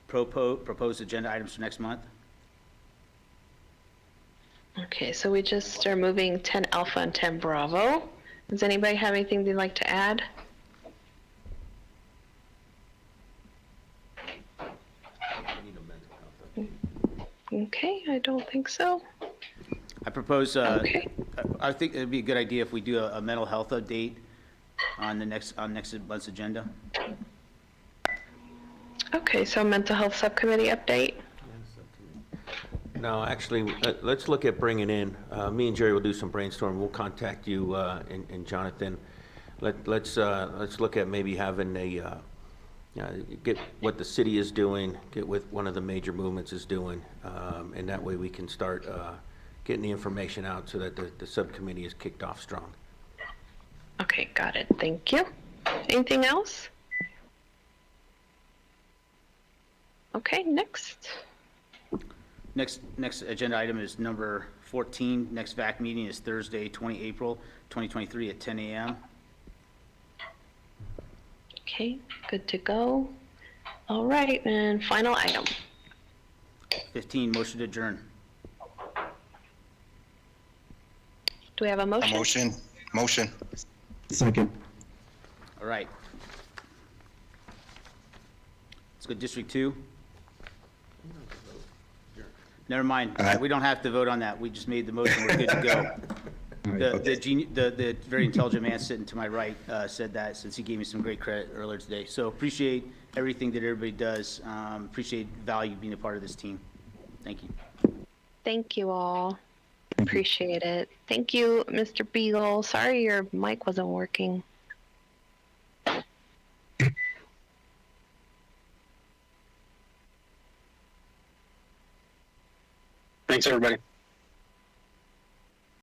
proposed agenda items for next month. Okay, so we just are moving 10 Alpha and 10 Bravo. Does anybody have anything they'd like to add? Okay, I don't think so. I propose, Okay. I think it'd be a good idea if we do a mental health update on next month's agenda. Okay, so mental health subcommittee update. No, actually, let's look at bringing in, me and Jerry will do some brainstorming. We'll contact you and Jonathan. Let's look at maybe having get what the city is doing, get what one of the major movements is doing, and that way we can start getting the information out so that the subcommittee is kicked off strong. Okay, got it. Thank you. Anything else? Okay, next. Next agenda item is number 14. Next VAC meeting is Thursday, 20 April 2023 at 10 a.m. Okay, good to go. All right, and final item. 15, motion to adjourn. Do we have a A motion? Motion. Second. All right. Let's go District 2. Never mind. We don't have to vote on that. We just made the motion. We're good to go. The very intelligent man sitting to my right said that, since he gave me some great credit earlier today. So appreciate everything that everybody does. Appreciate value being a part of this team. Thank you. Thank you all. Appreciate it. Thank you, Mr. Beagle. Sorry your mic wasn't working. Thanks, everybody.